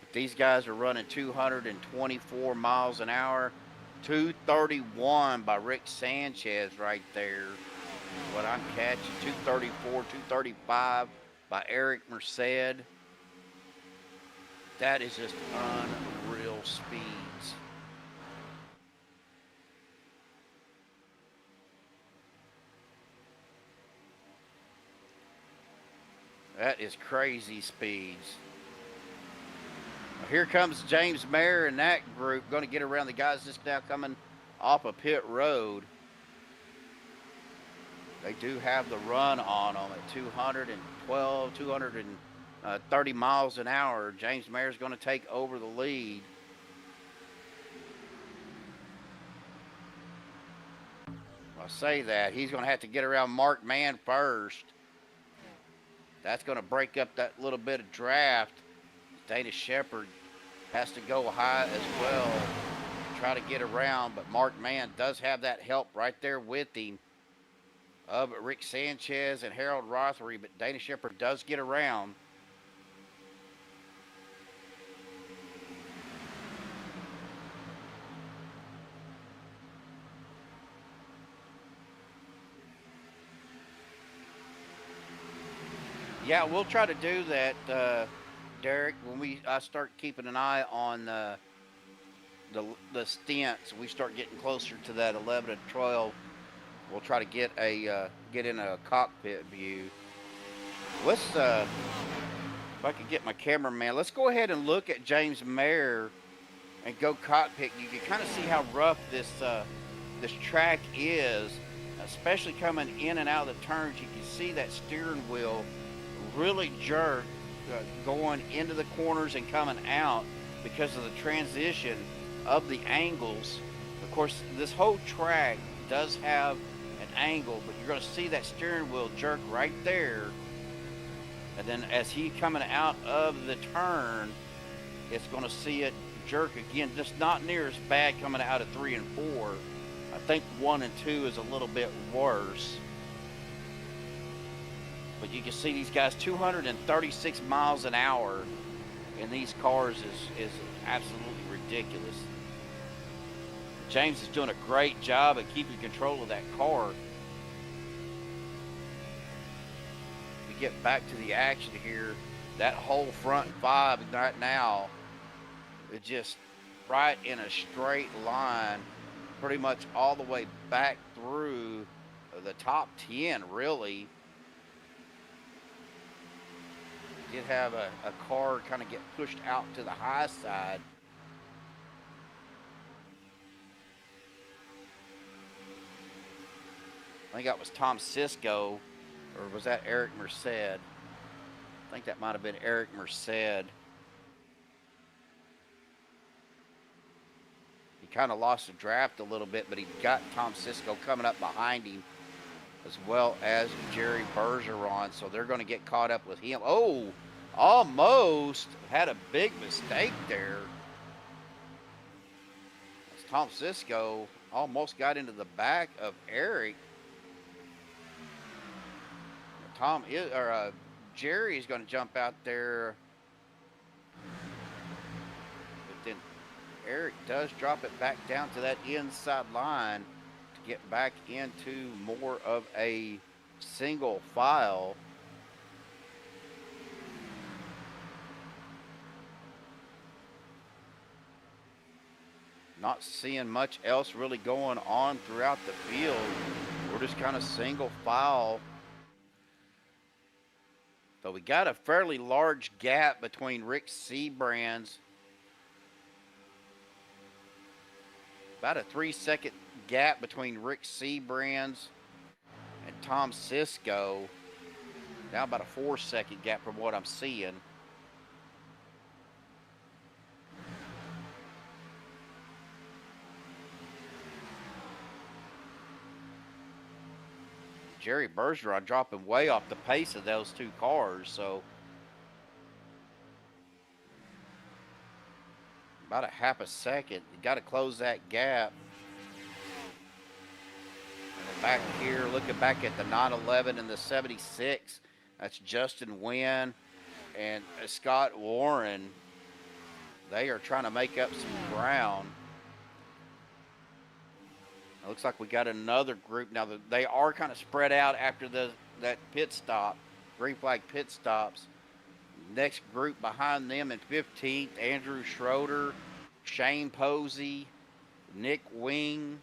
But these guys are running 224 miles an hour. 231 by Rick Sanchez right there. What I'm catching, 234, 235 by Eric Merced. That is just unreal speeds. That is crazy speeds. Here comes James Mayer and that group, going to get around the guys just now coming off of pit road. They do have the run on them at 212, 230 miles an hour. James Mayer's going to take over the lead. I say that. He's going to have to get around Mark Mann first. That's going to break up that little bit of draft. Dana Shepard has to go high as well to try to get around, but Mark Mann does have that help right there with him of Rick Sanchez and Harold Rothery, but Dana Shepard does get around. Yeah, we'll try to do that Derek, when I start keeping an eye on the stints, we start getting closer to that 11 and 12. We'll try to get in a cockpit view. Let's if I could get my cameraman, let's go ahead and look at James Mayer and go cockpit. You can kind of see how rough this track is, especially coming in and out of the turns. You can see that steering wheel really jerk going into the corners and coming out because of the transition of the angles. Of course, this whole track does have an angle, but you're going to see that steering wheel jerk right there. And then as he coming out of the turn, it's going to see it jerk again, just not near as bad coming out of 3 and 4. I think 1 and 2 is a little bit worse. But you can see these guys, 236 miles an hour in these cars is absolutely ridiculous. James is doing a great job at keeping control of that car. We get back to the action here. That whole front 5 right now is just right in a straight line, pretty much all the way back through the top 10, really. Did have a car kind of get pushed out to the high side. I think that was Tom Cisco, or was that Eric Merced? I think that might have been Eric Merced. He kind of lost the draft a little bit, but he got Tom Cisco coming up behind him, as well as Jerry Bergeron, so they're going to get caught up with him. Oh, almost had a big mistake there. As Tom Cisco almost got into the back of Eric. Jerry is going to jump out there, but then Eric does drop it back down to that inside line to get back into more of a single file. Not seeing much else really going on throughout the field. We're just kind of single file. So we got a fairly large gap between Rick Seabrand's, about a 3-second gap between Rick Seabrand's and Tom Cisco. Now about a 4-second gap from what I'm seeing. Jerry Bergeron dropping way off the pace of those two cars, so about a half a second. You got to close that gap. And then back here, looking back at the 911 and the 76, that's Justin Wynn and Scott Warren. They are trying to make up some ground. It looks like we got another group now. They are kind of spread out after that pit stop, green flag pit stops. Next group behind them in 15th, Andrew Schroeder, Shane Posey, Nick Wing,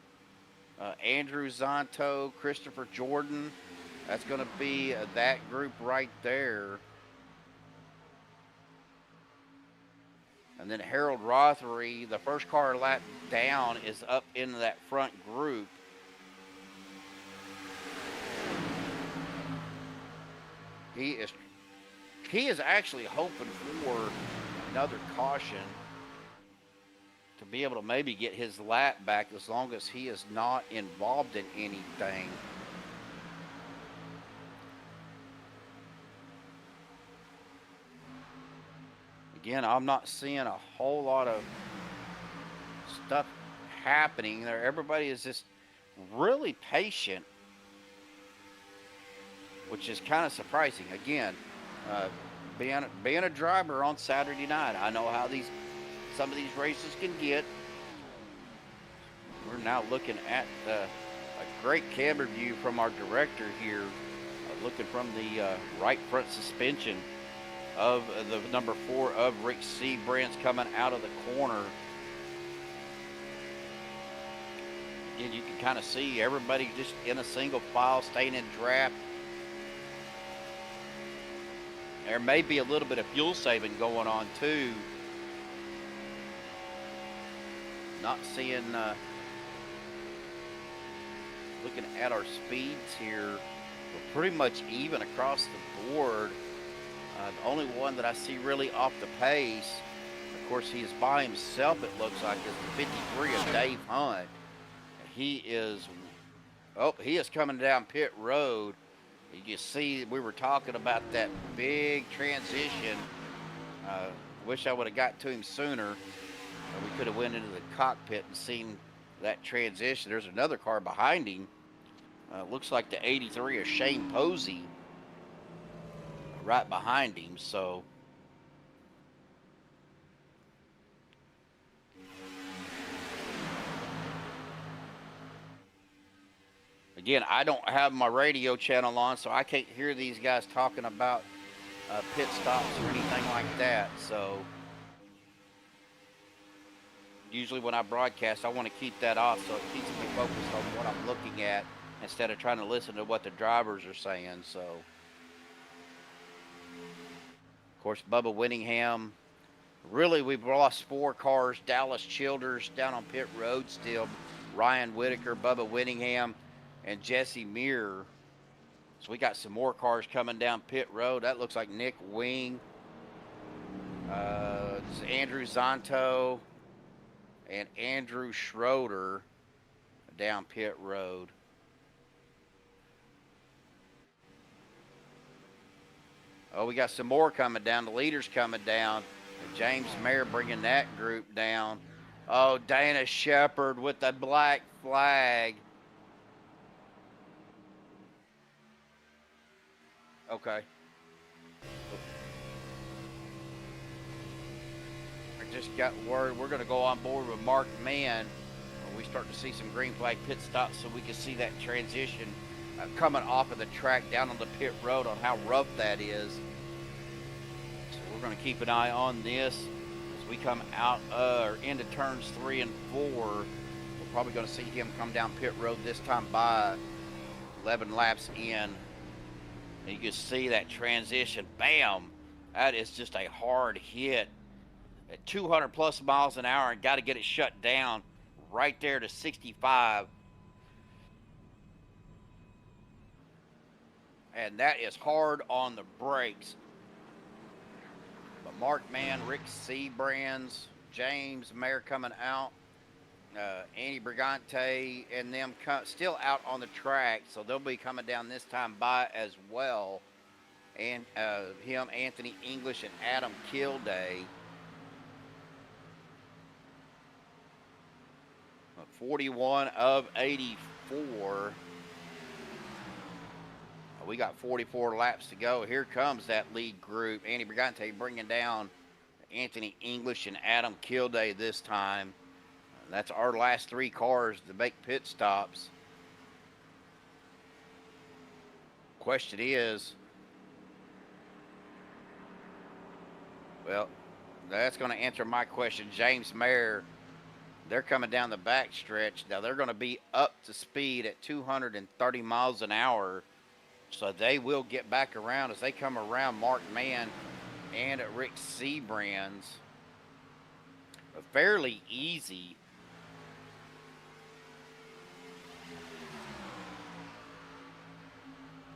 Andrew Zonto, Christopher Jordan. That's going to be that group right there. And then Harold Rothery, the first car lap down, is up into that front group. He is actually hoping for another caution to be able to maybe get his lap back, as long as he is not involved in anything. Again, I'm not seeing a whole lot of stuff happening there. Everybody is just really patient, which is kind of surprising. Again, being a driver on Saturday night, I know how some of these races can get. We're now looking at a great camera view from our director here, looking from the right front suspension of the number 4 of Rick Seabrand's coming out of the corner. Again, you can kind of see everybody just in a single file, staying in draft. There may be a little bit of fuel saving going on too. Not seeing, looking at our speeds here, we're pretty much even across the board. The only one that I see really off the pace, of course, he is by himself, it looks like, is the 53 of Dave Hunt. He is coming down pit road. You can see we were talking about that big transition. Wish I would have got to him sooner. We could have went into the cockpit and seen that transition. There's another car behind him. Looks like the 83 of Shane Posey right behind him. So again, I don't have my radio channel on, so I can't hear these guys talking about pit stops or anything like that. So usually when I broadcast, I want to keep that off so it keeps me focused on what I'm looking at instead of trying to listen to what the drivers are saying. So, of course, Bubba Whittingham. Really, we've lost 4 cars. Dallas Childers down on pit road still. Ryan Whitaker, Bubba Whittingham, and Jesse Muir. So we got some more cars coming down pit road. That looks like Nick Wing. This is Andrew Zonto and Andrew Schroeder down pit road. Oh, we got some more coming down. The leaders coming down. James Mayer bringing that group down. Oh, Dana Shepard with the black flag. Okay. I just got word we're going to go on board with Mark Mann. We start to see some green flag pit stops so we can see that transition coming off of the track down on the pit road on how rough that is. So we're going to keep an eye on this as we come out or into turns 3 and 4. We're probably going to see him come down pit road this time by 11 laps in. And you can see that transition, bam, that is just a hard hit at 200 plus miles an hour, and got to get it shut down right there to 65. And that is hard on the brakes. But Mark Mann, Rick Seabrands, James Mayer coming out, Andy Brigante and them still out on the track, so they'll be coming down this time by as well. And him, Anthony English, and Adam Kilday. 41 of 84. We got 44 laps to go. Here comes that lead group. Andy Brigante bringing down Anthony English and Adam Kilday this time. That's our last 3 cars to make pit stops. Question is, well, that's going to answer my question. James Mayer, they're coming down the back stretch. Now they're going to be up to speed at 230 miles an hour. So they will get back around as they come around Mark Mann and Rick Seabrands. Fairly easy.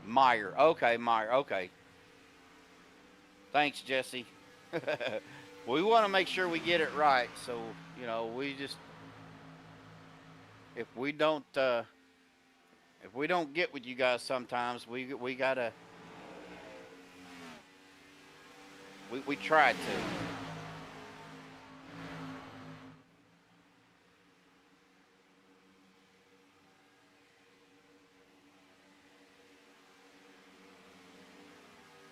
Meyer. Okay, Meyer. Okay. Thanks, Jesse. We want to make sure we get it right. So, you know, we just, if we don't get with you guys sometimes, we gotta, we try to.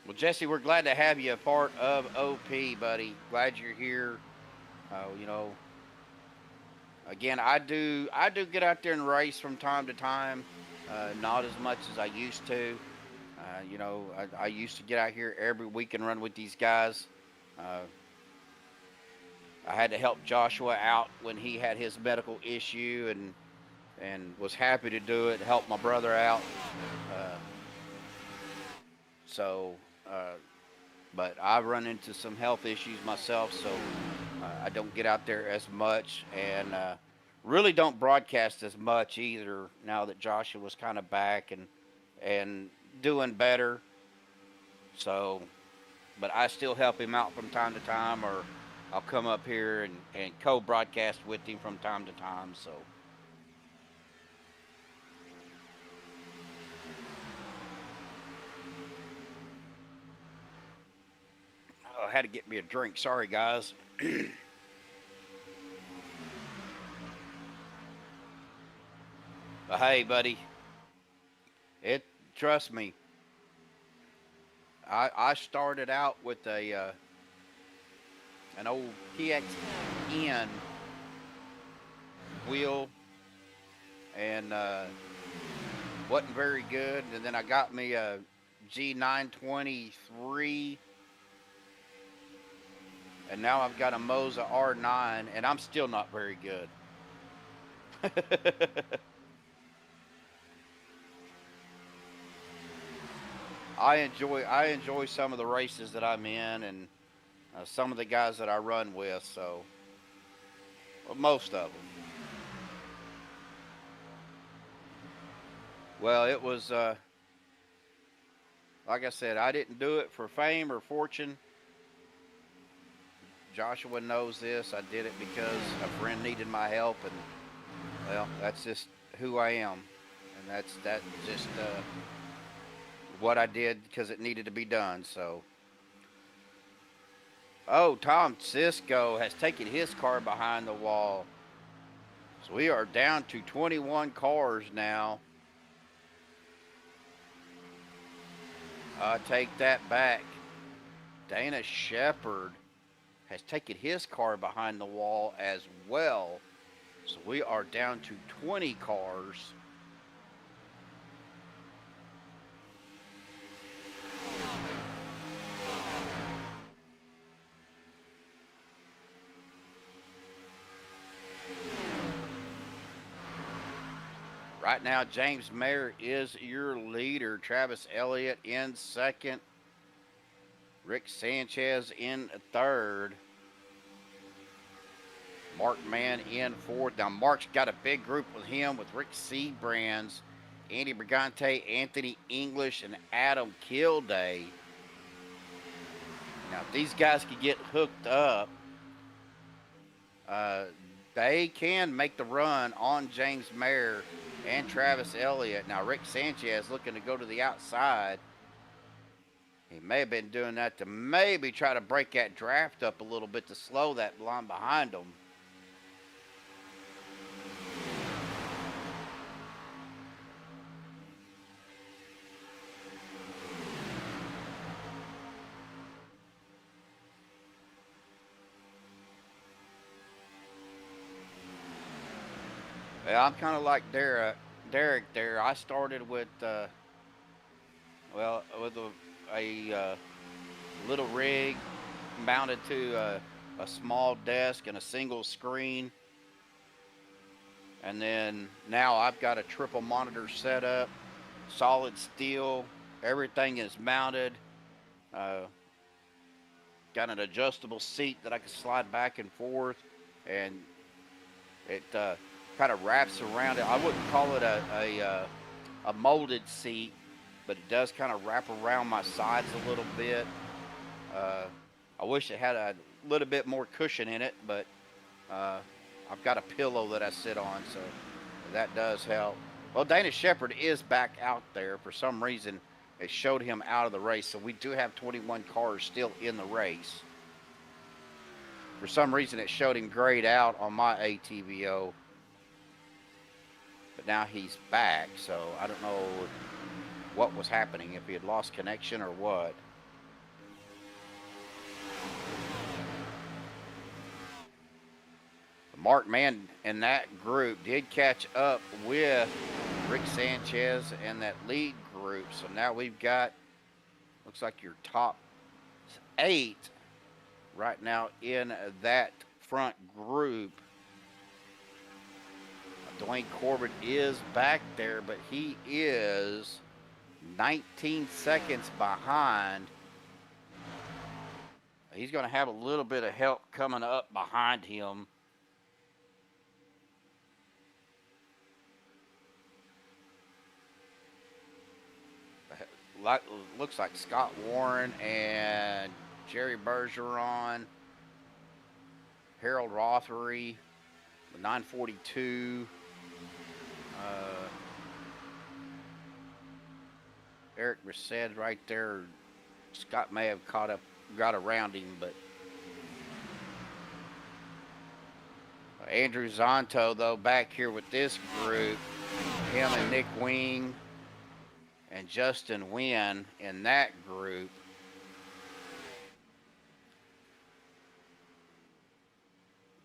Well, Jesse, we're glad to have you a part of OP, buddy. Glad you're here. You know, again, I do get out there and race from time to time. Not as much as I used to. You know, I used to get out here every week and run with these guys. Uh, I had to help Joshua out when he had his medical issue, and was happy to do it, help my brother out. Uh, so, uh, but I run into some health issues myself, so I don't get out there as much, and really don't broadcast as much either. Now that Joshua was kind of back and doing better, so but I still help him out from time to time, or I'll come up here and co-broadcast with him from time to time. So. Oh, I had to get me a drink. Sorry, guys. But hey, buddy, trust me. I started out with an old TXN wheel, and wasn't very good. And then I got me a G923, and now I've got a Moza R9, and I'm still not very good. I enjoy some of the races that I'm in, and some of the guys that I run with. So, well, most of them. Well, it was like I said, I didn't do it for fame or fortune. Joshua knows this. I did it because a friend needed my help, and well, that's just who I am, and that's just what I did because it needed to be done. So, oh, Tom Cisco has taken his car behind the wall, so we are down to 21 cars now. Take that back. Dana Shepard has taken his car behind the wall as well. So we are down to 20 cars. Right now, James Mayer is your leader. Travis Elliott in second. Rick Sanchez in third. Mark Mann in fourth. Now, Mark's got a big group with him with Rick Seabrands, Andy Brigante, Anthony English, and Adam KILDAY. Now, if these guys could get hooked up, they can make the run on James Mayer and Travis Elliott. Now, Rick Sanchez looking to go to the outside. He may have been doing that to maybe try to break that draft up a little bit to slow that line behind him. Yeah, I'm kind of like Derek there. I started with, well, with a little rig mounted to a small desk and a single screen. And then now I've got a triple monitor setup, solid steel, everything is mounted. Got an adjustable seat that I can slide back and forth, and it kind of wraps around it. I wouldn't call it a molded seat, but it does kind of wrap around my sides a little bit. I wish it had a little bit more cushion in it, but I've got a pillow that I sit on, so that does help. Well, Dana Shepard is back out there. For some reason, it showed him out of the race, so we do have 21 cars still in the race. For some reason, it showed him grayed out on my ATVO. But now he's back, so I don't know what was happening, if he had lost connection or what. Mark Mann and that group did catch up with Rick Sanchez and that lead group. group. So now we've got, looks like your top 8 right now in that front group. Dwayne Corbett is back there, but he is 19 seconds behind. He's going to have a little bit of help coming up behind him. Looks like Scott Warren and Jerry Bergeron, Harold Rothery, 942. Eric Merced right there. Scott may have got around him, but Andrew Zonto, though, back here with this group, him and Nick Wing and Justin Wynn in that group.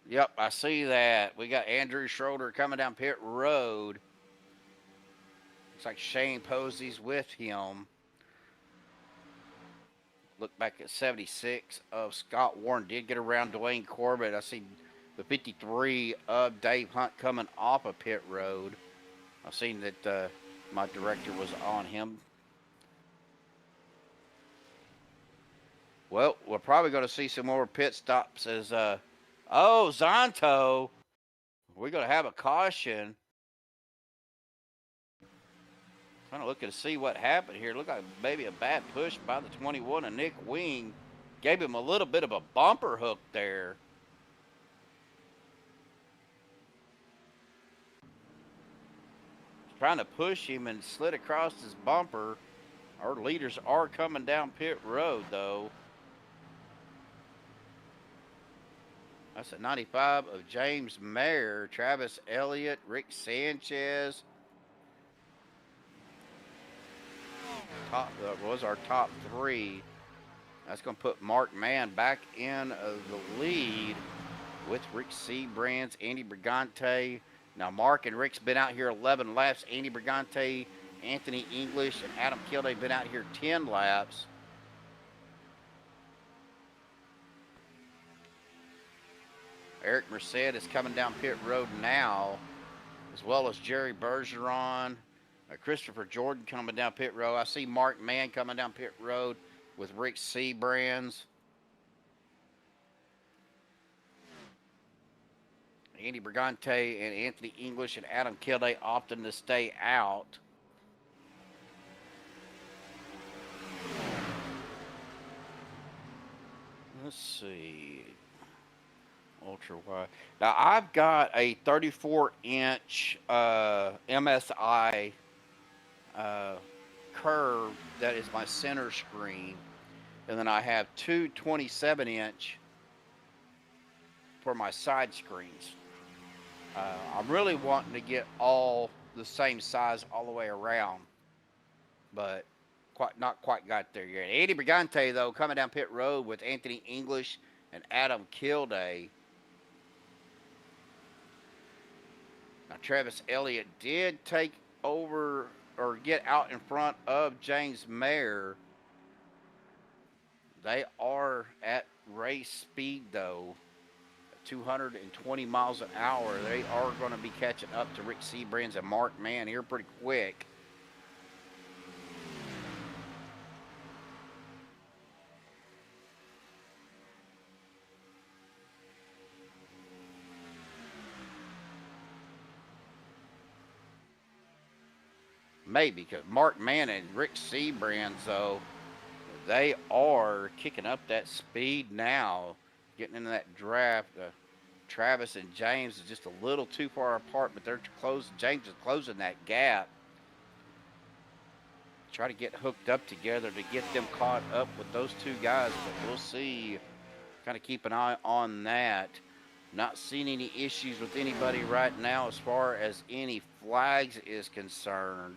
Yep, I see that. We got Andrew Schroeder coming down pit road. Looks like Shane Posey's with him. Look back at 76 of Scott Warren. Did get around Dwayne Corbett. I see the 53 of Dave Hunt coming off of pit road. I've seen that my director was on him. Well, we're probably going to see some more pit stops as, oh, Zonto, we're going to have a caution. Trying to look to see what happened here. Looked like maybe a bad push by the 21 of Nick Wing. Gave him a little bit of a bumper hook there. Trying to push him and slid across his bumper. Our leaders are coming down pit road, though. That's a 95 of James Mayer, Travis Elliott, Rick Sanchez. Was our top 3. That's going to put Mark Mann back in the lead with Rick Seabrands, Andy Brigante. Now, Mark and Rick's been out here 11 laps. Andy Brigante, Anthony English, and Adam Kilday been out here 10 laps. Eric Merced is coming down pit road now, as well as Jerry Bergeron. Christopher Jordan coming down pit road. I see Mark Mann coming down pit road with Rick Seabrands. Andy Brigante and Anthony English and Adam Kilday opting to stay out. Let's see. Ultra wide. Now I've got a 34-inch MSI curve that is my center screen, and then I have two 27-inch for my side screens. I'm really wanting to get all the same size all the way around, but not quite got there yet. Andy Brigante, though, coming down pit road with Anthony English and Adam Kilday. Now, Travis Elliott did take over or get out in front of James Mayer. They are at race speed, though, 220 miles an hour. They are going to be catching up to Rick Seabrands and Mark Mann here pretty quick. Maybe, because Mark Mann and Rick Seabrands, though, they are kicking up that speed now, getting into that draft. Travis and James is just a little too far apart, but they're close. James is closing that gap. Try to get hooked up together to get them caught up with those two guys, but we'll see. Kind of keep an eye on that. Not seeing any issues with anybody right now as far as any flags is concerned.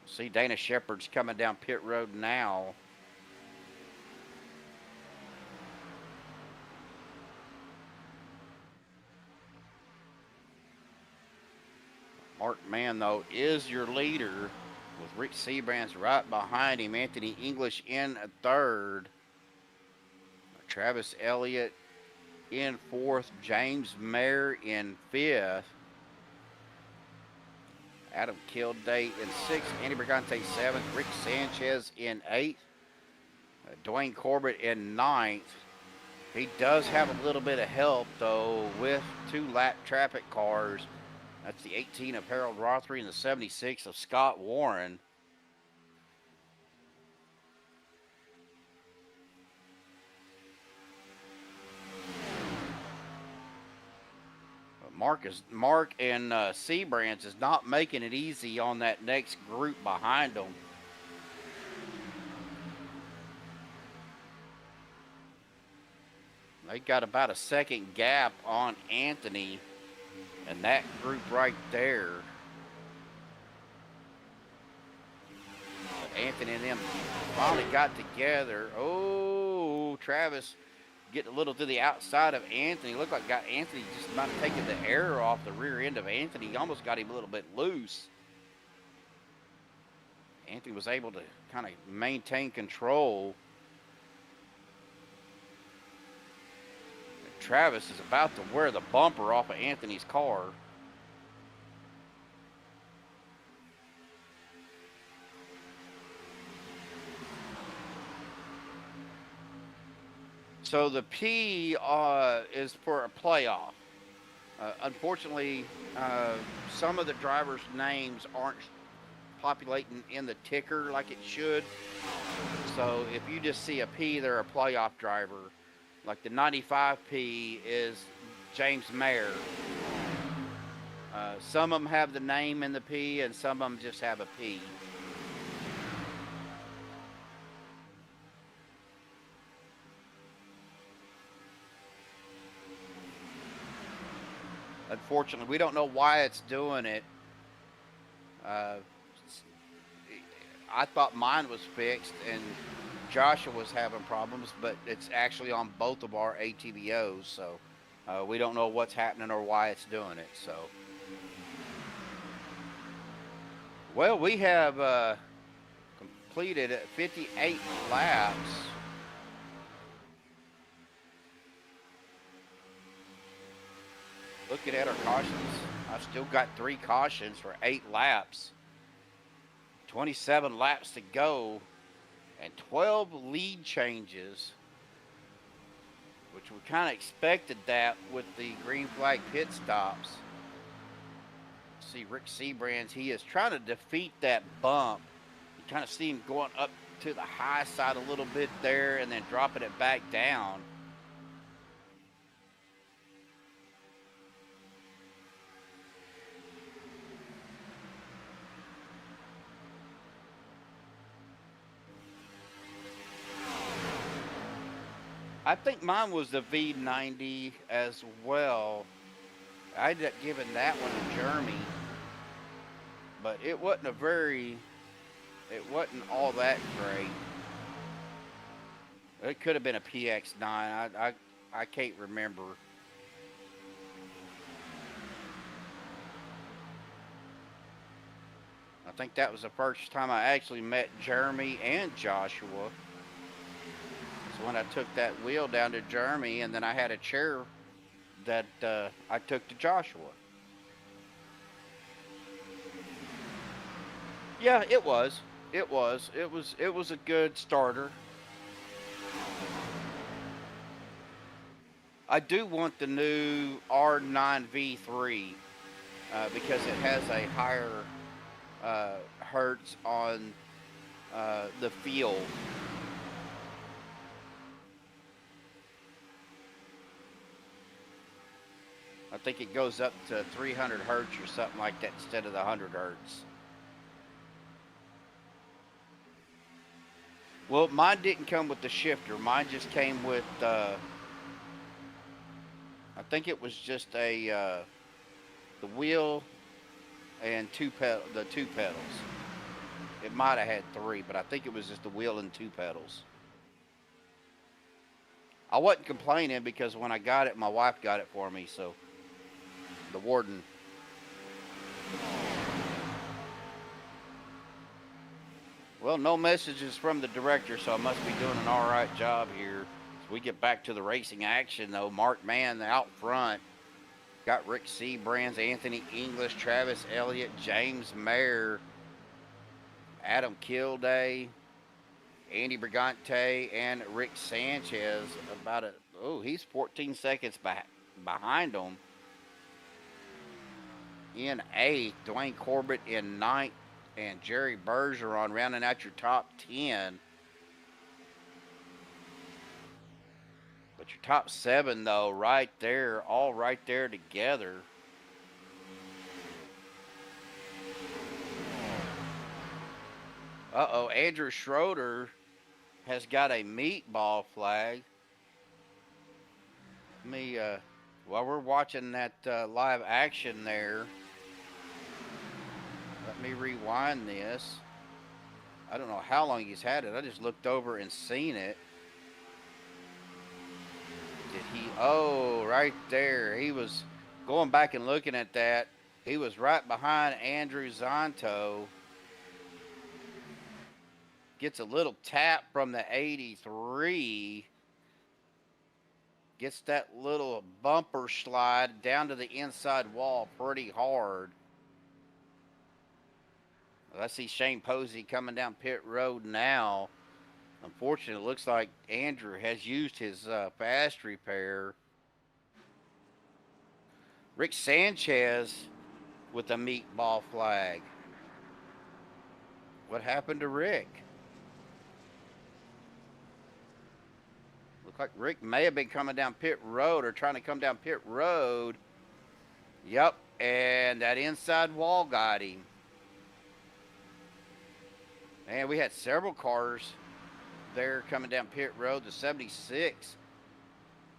See Dana Shepard's coming down pit road now. Mark Mann, though, is your leader with Rick Seabrands right behind him. Anthony English in third. Travis Elliott in fourth. James Mayer in fifth. Adam Kilday in sixth. Andy Brigante seventh. Rick Sanchez in eighth. Dwayne Corbett in ninth. He does have a little bit of help, though, with 2 lap traffic cars. That's the 18 of Harold Rothery and the 76 of Scott Warren. Mark and Seabrands is not making it easy on that next group behind them. They got about a second gap on Anthony and that group right there. But Anthony and them finally got together. Oh, Travis getting a little to the outside of Anthony. Looked like got Anthony just about taking the air off the rear end of Anthony. He almost got him a little bit loose. Anthony was able to kind of maintain control. Travis is about to wear the bumper off of Anthony's car. So the P is for a playoff. Unfortunately, some of the drivers' names aren't populating in the ticker like it should. So if you just see a P, they're a playoff driver. Like the 95P is James Mayer. Some of them have the name in the P, and some of them just have a P. Unfortunately, we don't know why it's doing it. I thought mine was fixed, and Joshua was having problems, but it's actually on both of our ATVOs, so we don't know what's happening or why it's doing it. So, well, we have completed 58 laps. Looking at our cautions, I've still got 3 cautions for 8 laps. 27 laps to go. And 12 lead changes, which we kind of expected that with the green flag pit stops. See Rick Seabrands, he is trying to defeat that bump. You kind of see him going up to the high side a little bit there and then dropping it back down. I think mine was the V90 as well. I ended up giving that one to Jeremy, but it wasn't all that great. It could have been a PX9. I can't remember. I think that was the first time I actually met Jeremy and Joshua. When I took that wheel down to Jeremy, and then I had a chair that I took to Joshua. Yeah, it was a good starter. I do want the new R9 V3 because it has a higher hertz on the field. I think it goes up to 300 hertz or something like that instead of the 100 hertz. Well, mine didn't come with the shifter. Mine just came with, I think it was just the wheel and the two pedals. It might have had 3, but I think it was just the wheel and 2 pedals. I wasn't complaining because when I got it, my wife got it for me, so the warden Well, no messages from the director, so I must be doing an all right job here. As we get back to the racing action, though, Mark Mann out front. Got Rick Seabrands, Anthony English, Travis Elliott, James Mayer, Adam Kilday, Andy Brigante, and Rick Sanchez. He's 14 seconds behind them. In 8th, Dwayne Corbett in 9th, and Jerry Bergeron rounding out your top 10. But your top 7, though, right there, all right there together. Uh-oh, Andrew Schroeder has got a meatball flag. While we're watching that live action there, let me rewind this. I don't know how long he's had it. I just looked over and seen it. Oh, right there. He was going back and looking at that. He was right behind Andrew Zonto. Gets a little tap from the 83. Gets that little bumper slide down to the inside wall pretty hard. I see Shane Posey coming down pit road now. Unfortunately, it looks like Andrew has used his fast repair. Rick Sanchez with a meatball flag. What happened to Rick? Looked like Rick may have been coming down pit road or trying to come down pit road. Yep, and that inside wall got him. And we had several cars there coming down pit road. The 76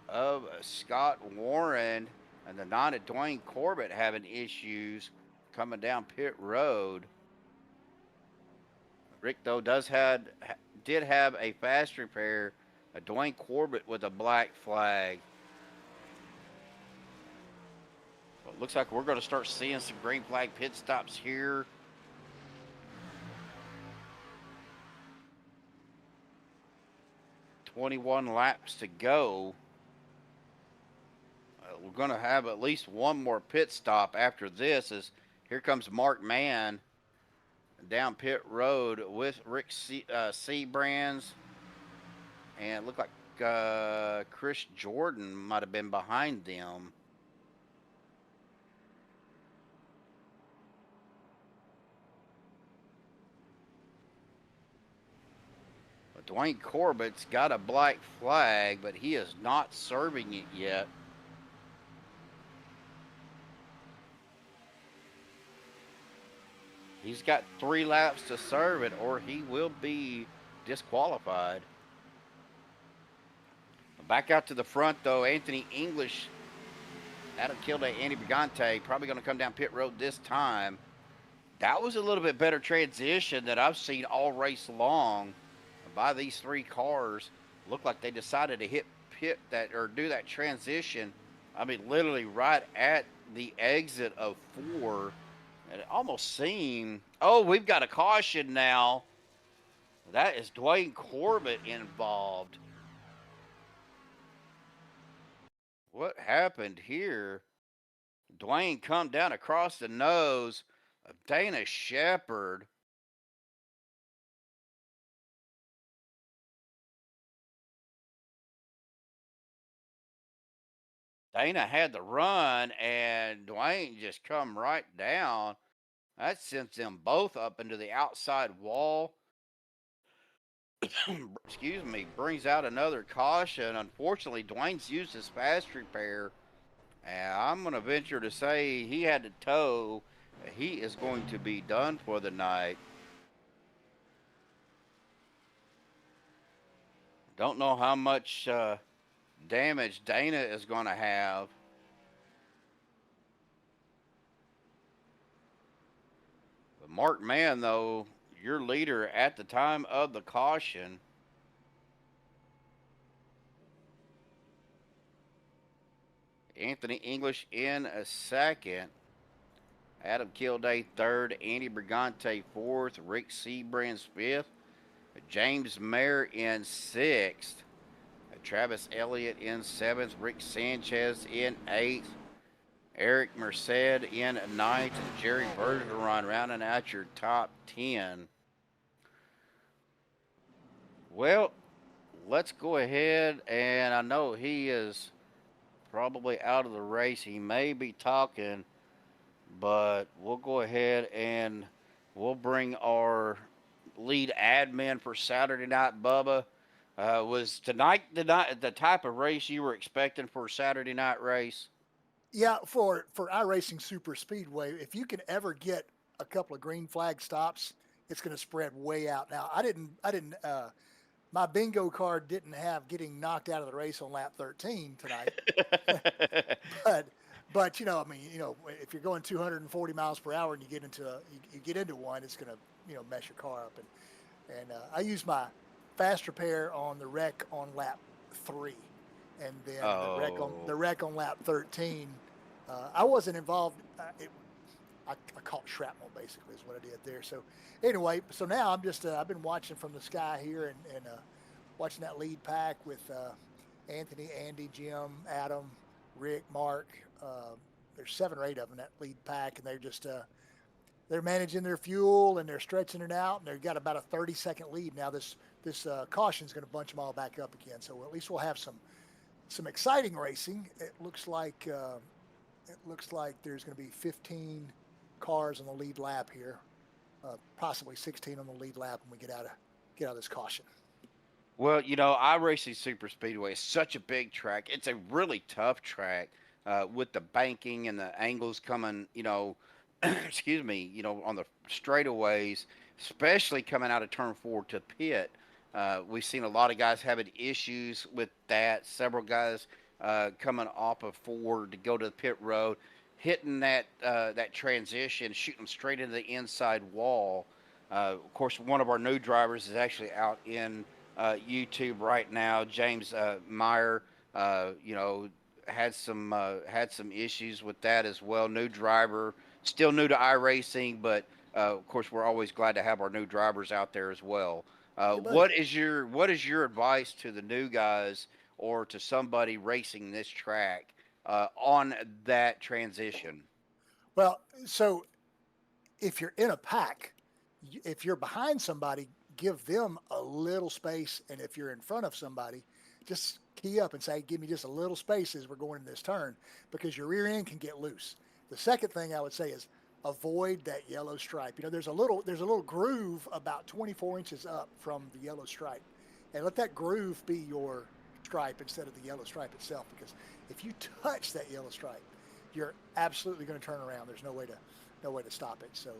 of Scott Warren and the 9 of Dwayne Corbett having issues coming down pit road. Rick, though, did have a fast repair. A Dwayne Corbett with a black flag. Well, it looks like we're going to start seeing some green flag pit stops here. .21 laps to go. We're going to have at least one more pit stop after this. As here comes Mark Mann down pit road with Rick Seabrands. And it looked like Chris Jordan might have been behind them. But Dwayne Corbett's got a black flag, but he is not serving it yet. He's got 3 laps to serve it, or he will be disqualified. Back out to the front, though, Anthony English, Adam Kilday, Andy Brigante, probably going to come down pit road this time. That was a little bit better transition that I've seen all race long by these 3 cars. Looked like they decided to do that transition. I mean, literally right at the exit of 4. And it almost seemed, oh, we've got a caution now. That is Dwayne Corbett involved. What happened here? Dwayne come down across the nose of Dana Shepard. Dana had the run, and Dwayne just come right down. That sends them both up into the outside wall. Excuse me, brings out another caution. Unfortunately, Dwayne's used his fast repair. And I'm going to venture to say he had to tow. He is going to be done for the night. Don't know how much damage Dana is going to have. But Mark Mann, though, your leader at the time of the caution. Anthony English in a second. Adam KILDAY third, Andy Brigante fourth, Rick Seabrands fifth, James Mayer in sixth, Travis Elliott in seventh, Rick Sanchez in eighth, Eric Merced in ninth, and Jerry Bergeron rounding out your top 10. Well, let's go ahead, and I know he is probably out of the race. He may be talking, but we'll go ahead and we'll bring our lead admin for Saturday night, Bubba. Was tonight the type of race you were expecting for a Saturday night race? Yeah, for iRacing Super Speedway, if you can ever get a couple of green flag stops, it's going to spread way out. Now, I didn't. My bingo card didn't have getting knocked out of the race on lap 13 tonight, but I mean, if you're going 240 miles per hour and you get into you get into one, it's going to mess your car up. And I used my fast repair on the wreck on lap 3, and then the wreck on lap 13. I wasn't involved. I caught shrapnel, basically, is what I did there. So anyway, so now I'm just I've been watching from the sky here and watching that lead pack with Anthony, Andy, Jim, Adam, Rick, Mark. There's 7 or 8 of them in that lead pack, and they're just they're managing their fuel and they're stretching it out, and they've got about a 30-second lead now. This caution is going to bunch them all back up again. So at least we'll have some exciting racing. It looks like there's going to be 15 cars on the lead lap here, possibly 16 on the lead lap when we get out of this caution. Well, iRacing Super Speedway is such a big track. It's a really tough track with the banking and the angles coming, excuse me, on the straightaways, especially coming out of turn 4 to pit. We've seen a lot of guys having issues with that. Several guys coming off of 4 to go to the pit road, hitting that transition, shooting them straight into the inside wall. Of course, one of our new drivers is actually out in YouTube right now. James Meyer, had some issues with that as well. New driver, still new to iRacing, but of course, we're always glad to have our new drivers out there as well. What is your advice to the new guys or to somebody racing this track on that transition? Well, so if you're in a pack, if you're behind somebody, give them a little space, and if you're in front of somebody, just key up and say, give me just a little space as we're going in this turn, because your rear end can get loose. The second thing I would say is avoid that yellow stripe. There's a little groove about 24 inches up from the yellow stripe, and let that groove be your stripe instead of the yellow stripe itself, because if you touch that yellow stripe, you're absolutely going to turn around. There's no way to stop it. So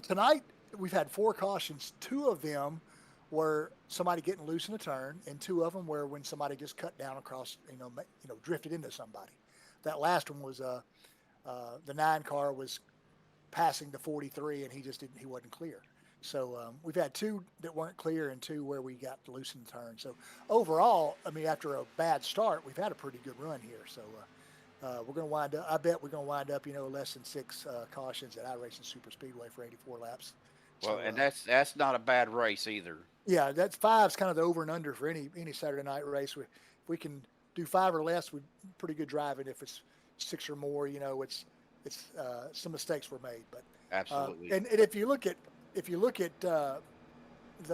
tonight we've had 4 cautions. 2 of them were somebody getting loose in a turn, and 2 of them were when somebody just cut down across, drifted into somebody. That last one was the 9 car was passing the 43, and he wasn't clear. So we've had 2 that weren't clear and 2 where we got loose in the turn. So overall, I mean, after a bad start, we've had a pretty good run here. So we're going to wind up, I bet we're going to wind up, less than 6 cautions at iRacing Super Speedway for 84 laps. Well, So, and that's not a bad race either. yeah, that's 5's kind of the over and under for any Saturday night race. If we can do 5 or less, we're pretty good driving. If it's 6 or more, it's some mistakes were made. But Absolutely. And if you look at the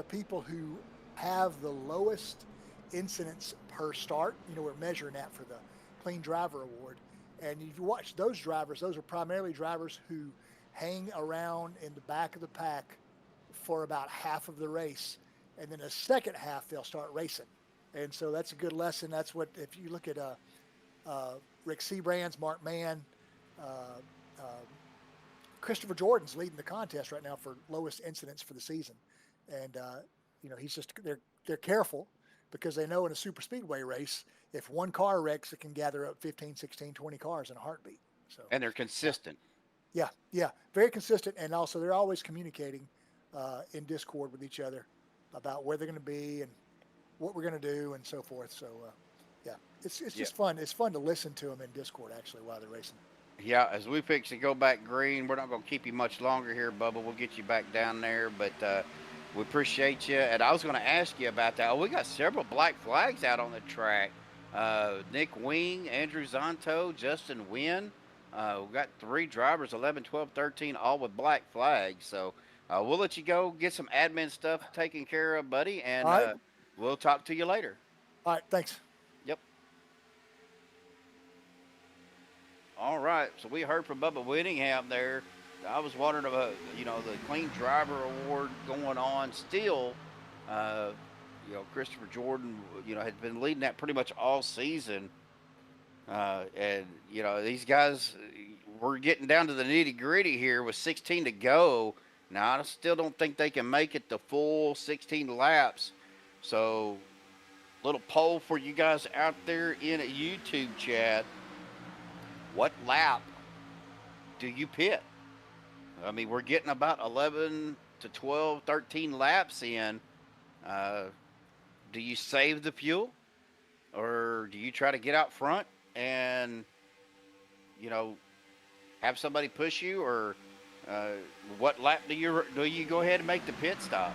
people who have the lowest incidents per start, we're measuring that for the Clean Driver Award. And if you watch those drivers, those are primarily drivers who hang around in the back of the pack for about half of the race, and then the second half they'll start racing. And so that's a good lesson. That's what, if you look at Rick Seabrands, Mark Mann, Christopher Jordan's leading the contest right now for lowest incidents for the season. And he's just, they're careful, because they know in a super speedway race, if one car wrecks, it can gather up 15, 16, 20 cars in a heartbeat. So, And they're consistent. yeah, very consistent. And also they're always communicating in Discord with each other about where they're going to be and what we're going to do and so forth. So, yeah, it's just fun. It's fun to listen to them in Discord actually while they're racing. Yeah, as we fix to go back green, we're not going to keep you much longer here, Bubba. We'll get you back down there, but we appreciate you. And I was going to ask you about that. Oh, we got several black flags out on the track. Nick Wing, Andrew Zonto, Justin Wynn. We got 3 drivers, 11, 12, 13, all with black flags. So we'll let you go get some admin stuff taken care of, buddy, and All right. we'll talk to you later. All right. Thanks. Yep. All right, so we heard from Bubba Whittingham there. I was wondering about, the Clean Driver Award going on still. Christopher Jordan, had been leading that pretty much all season. And, these guys, we're getting down to the nitty gritty here with 16 to go. Now, I still don't think they can make it the full 16 laps. So, little poll for you guys out there in a YouTube chat. What lap do you pit? I mean, we're getting about 11 to 12, 13 laps in. Do you save the fuel? Or do you try to get out front and, have somebody push you? Or what lap do you go ahead and make the pit stop?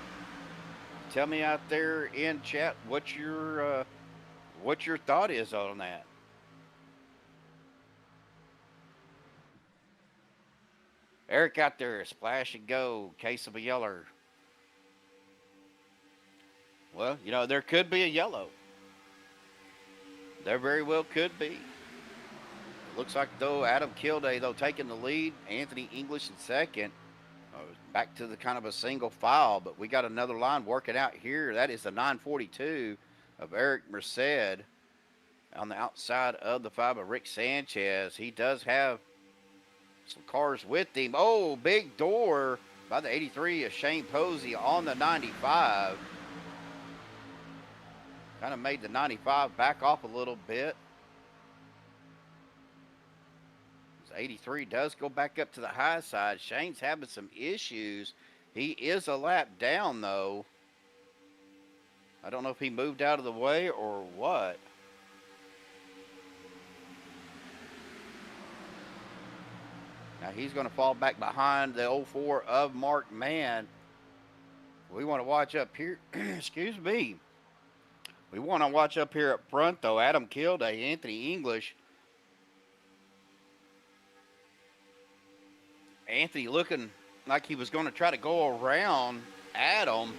Tell me out there in chat what your thought is on that. Eric out there, splash and go, case of a yeller. Well, there could be a yellow. There very well could be. It looks like, though, Adam Kilday, taking the lead. Anthony English in second. Back to the kind of a single file, but we got another line working out here. That is the 942 of Eric Merced on the outside of the 5 of Rick Sanchez. He does have some cars with him. Oh, big door by the 83 of Shane Posey on the 95. Kind of made the 95 back off a little bit. 83 does go back up to the high side. Shane's having some issues. He is a lap down, though. I don't know if he moved out of the way or what. Now he's going to fall back behind the 04 of Mark Mann. We want to watch up here. Excuse me. We want to watch up here up front, though. Adam Kilday, Anthony English. Anthony looking like he was going to try to go around Adam.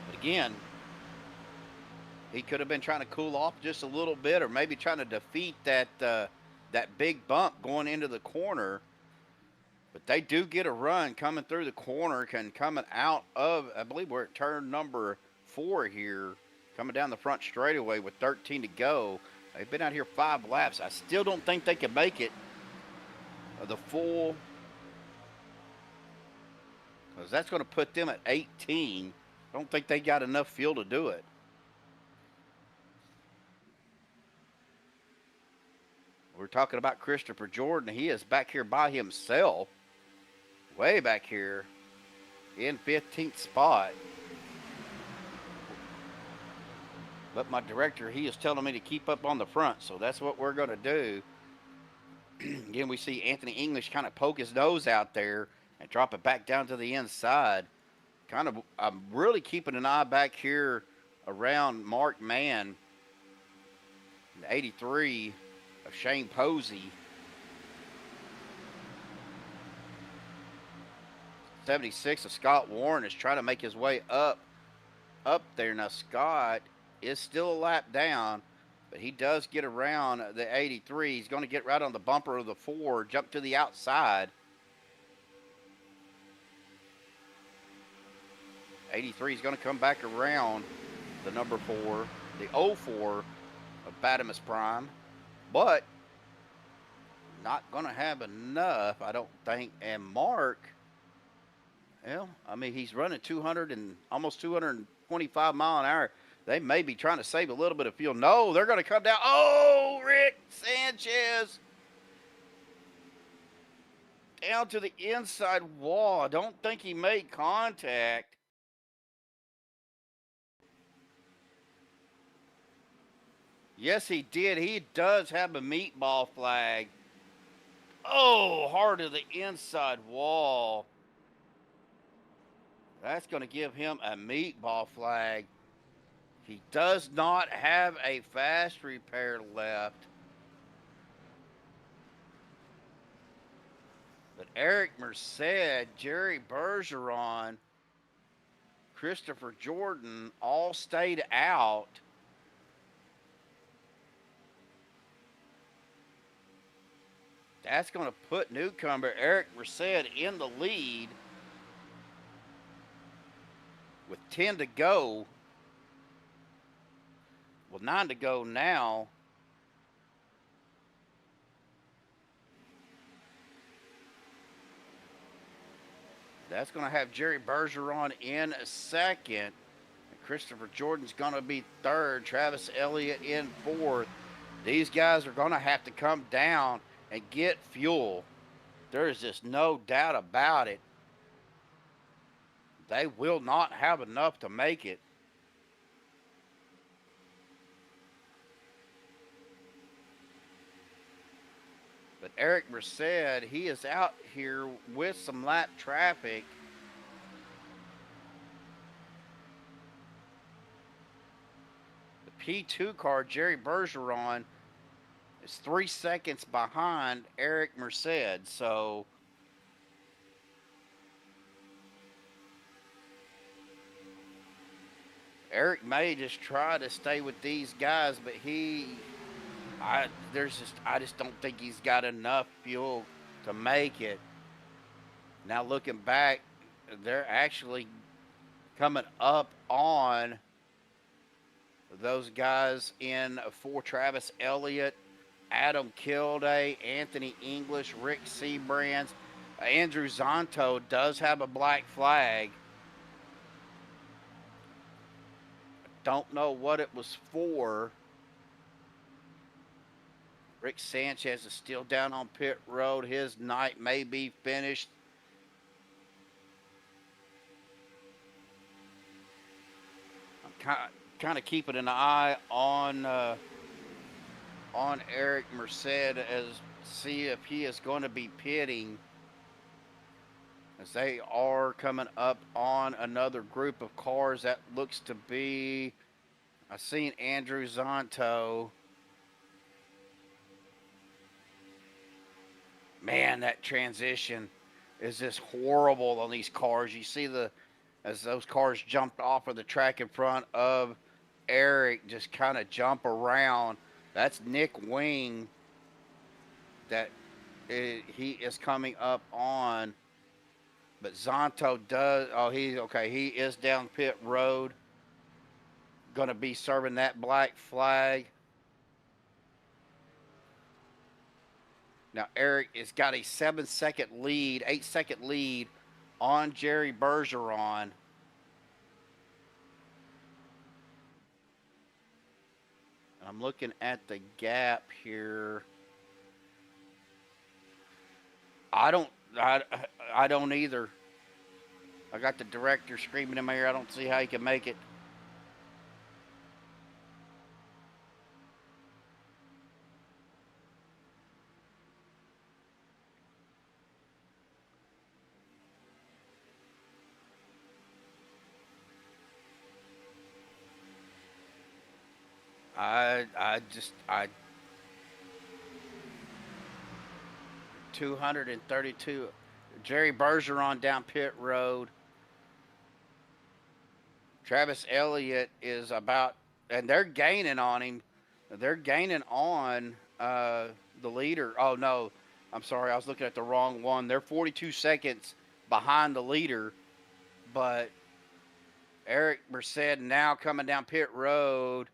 But again, he could have been trying to cool off just a little bit, or maybe trying to defeat that big bump going into the corner. But they do get a run coming through the corner, coming out of, I believe we're at turn number 4 here, coming down the front straightaway with 13 to go. They've been out here 5 laps. I still don't think they can make it the full, because that's going to put them at 18. I don't think they got enough fuel to do it. We're talking about Christopher Jordan. He is back here by himself, way back here in 15th spot. But my director, he is telling me to keep up on the front, so that's what we're going to do. Again, we see Anthony English kind of poke his nose out there and drop it back down to the inside. I'm really keeping an eye back here around Mark Mann, 83 of Shane Posey. 76 of Scott Warren is trying to make his way up there. Now, Scott is still a lap down, but he does get around the 83. He's going to get right on the bumper of the 4, jump to the outside. 83 is going to come back around the number 4, the 04 of Batimus Prime, but not going to have enough, I don't think. And Mark, well, I mean, he's running 200 and almost 225 mile an hour. They may be trying to save a little bit of fuel. No, they're going to come down. Oh, Rick Sanchez down to the inside wall. I don't think he made contact. Yes, he did. He does have a meatball flag. Oh, hard to the inside wall. That's going to give him a meatball flag. He does not have a fast repair left. But Eric Merced, Jerry Bergeron, Christopher Jordan all stayed out. That's going to put newcomer Eric Merced in the lead with 10 to go. Well, 9 to go now. That's going to have Jerry Bergeron in second. And Christopher Jordan's going to be third. Travis Elliott in fourth. These guys are going to have to come down and get fuel. There is just no doubt about it. They will not have enough to make it. But Eric Merced, he is out here with some lap traffic. The P2 car, Jerry Bergeron, is 3 seconds behind Eric Merced. So Eric may just try to stay with these guys, but I just don't think he's got enough fuel to make it. Now looking back, they're actually coming up on those guys in for Travis Elliott, Adam Kilday, Anthony English, Rick Seabrands. Andrew Zonto does have a black flag. Don't know what it was for. Rick Sanchez is still down on pit road. His night may be finished. I'm kind of keeping an eye on Eric Merced as see if he is going to be pitting, as they are coming up on another group of cars. That looks to be, I've seen Andrew Zonto. Man, that transition is just horrible on these cars. You see as those cars jumped off of the track in front of Eric, just kind of jump around. That's Nick Wing that he is coming up on. But Zonto does, he is down pit road. Going to be serving that black flag. Now, Eric has got a 8-second lead on Jerry Bergeron. I'm looking at the gap here. I don't either. I got the director screaming in my ear. I don't see how he can make it. I 232. Jerry Bergeron down pit road. Travis Elliott is about, and they're gaining on him. They're gaining on the leader. Oh, no. I'm sorry. I was looking at the wrong one. They're 42 seconds behind the leader. But Eric Merced now coming down pit road.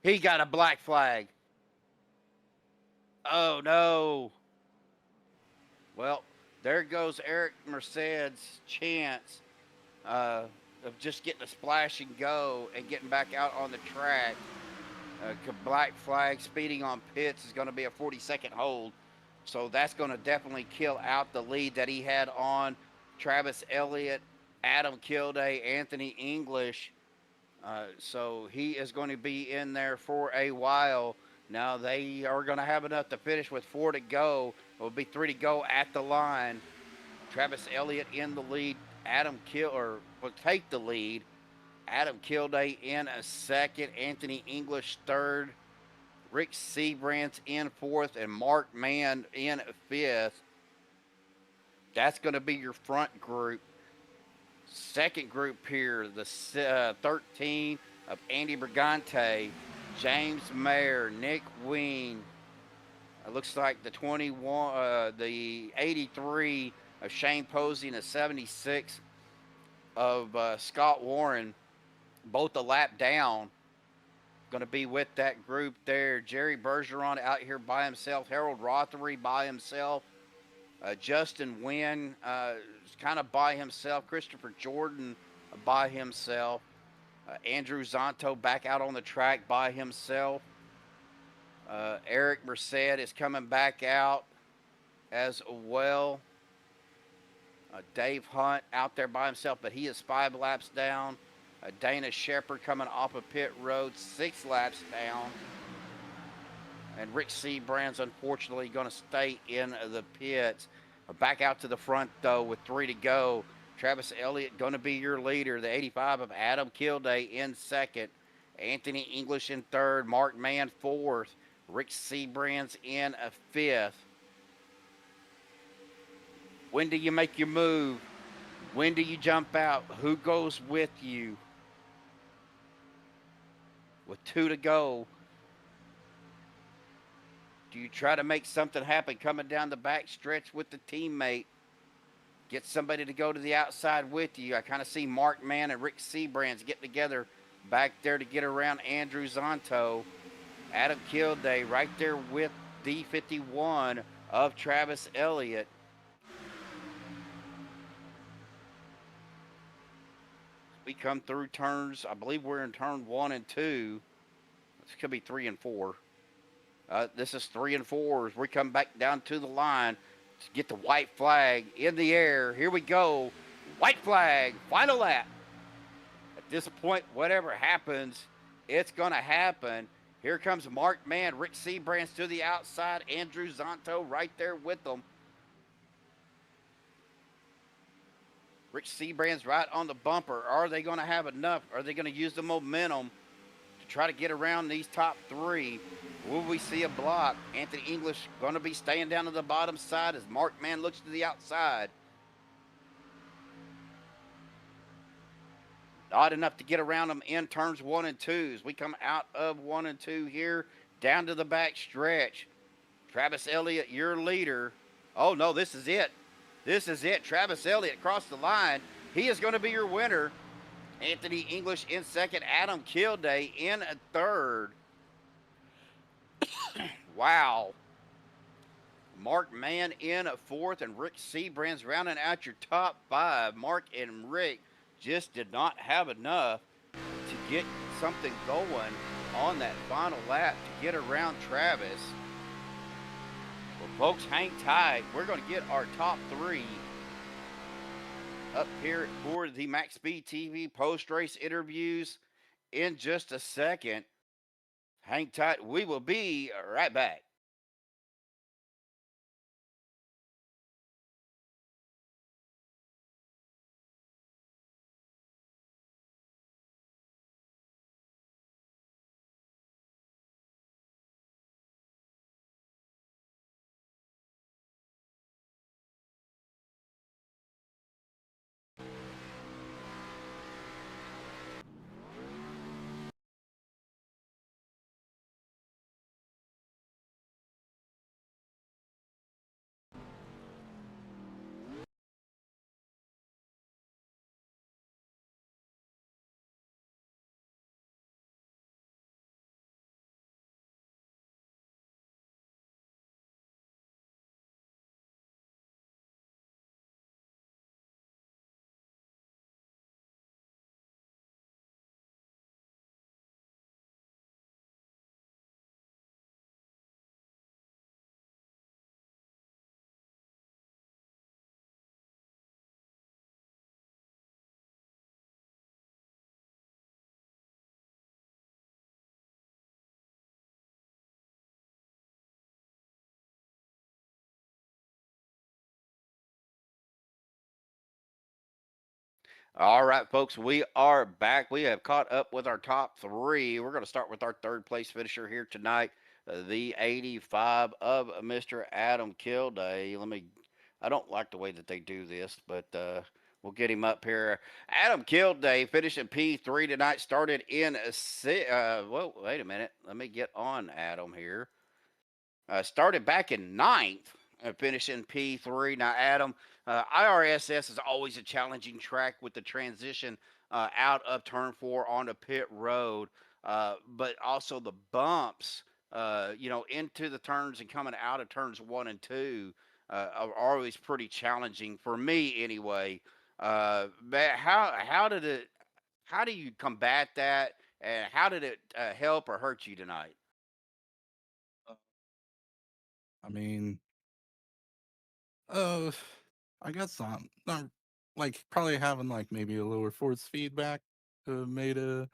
He got a black flag. Oh, no. Well, there goes Eric Merced's chance of just getting a splash and go and getting back out on the track. Black flag speeding on pits is going to be a 40-second hold. So that's going to definitely kill out the lead that he had on Travis Elliott, Adam Kilday, Anthony English. So he is going to be in there for a while. Now they are going to have enough to finish with 4 to go. It will be 3 to go at the line. Travis Elliott in the lead. Will take the lead. Adam Kilday in a second. Anthony English third. Rick Seabrands in fourth. And Mark Mann in fifth. That's going to be your front group. Second group here, the 13 of Andy Brigante, James Mayer, Nick Ween. It looks like the 83 of Shane Posey and the 76 of Scott Warren, both a lap down. Going to be with that group there. Jerry Bergeron out here by himself. Harold Rothery by himself. Justin Wynn is kind of by himself. Christopher Jordan by himself. Andrew Zonto back out on the track by himself. Eric Merced is coming back out as well. Dave Hunt out there by himself, but he is 5 laps down. Dana Shepard coming off of pit road, 6 laps down. And Rick Seabrands, unfortunately, going to stay in the pits. Back out to the front, though, with 3 to go. Travis Elliott going to be your leader. The 85 of Adam Kilday in second. Anthony English in third. Mark Mann fourth. Rick Seabrands in a fifth. When do you make your move? When do you jump out? Who goes with you? With 2 to go, do you try to make something happen coming down the back stretch with the teammate? Get somebody to go to the outside with you. I kind of see Mark Mann and Rick Seabrands getting together back there to get around Andrew Zonto. Adam Kilday right there with the 51 of Travis Elliott. We come through turns, I believe we're in turn 1 and 2. This could be 3 and 4. This is 3 and 4 as we come back down to the line to get the white flag in the air. Here we go. White flag, final lap. At this point, whatever happens, it's going to happen. Here comes Mark Mann, Rick Seabrands to the outside, Andrew Zonto right there with them. Rick Seabrands right on the bumper. Are they going to have enough? Are they going to use the momentum to try to get around these top 3? Will we see a block? Anthony English going to be staying down to the bottom side as Mark Mann looks to the outside. Not enough to get around them in turns 1 and 2 as we come out of 1 and 2 here down to the back stretch. Travis Elliott, your leader. Oh, no, this is it. This is it. Travis Elliott across the line. He is going to be your winner. Anthony English in second. Adam Kilday in a third. Wow. Mark Mann in a fourth and Rick Seabrands rounding out your top 5. Mark and Rick just did not have enough to get something going on that final lap to get around Travis. Well, folks, hang tight. We're going to get our top 3 up here for the Maxspeedtv post-race interviews in just a second. Hang tight. We will be right back. All right, folks, we are back. We have caught up with our top three. We're going to start with our third place finisher here tonight, the 85 of Mr. Adam Kilday. I don't like the way that they do this, but we'll get him up here. Adam Kilday finishing P3 tonight, started in, well, wait a minute. Let me get on Adam here. Started back in ninth and finished in P3. Now, Adam, IRSS is always a challenging track with the transition out of turn four onto pit road, but also the bumps, into the turns and coming out of turns one and two are always pretty challenging for me anyway. But how do you combat that, and how did it help or hurt you tonight? I mean, uh, I guess I'm not like probably having like maybe a lower force feedback made the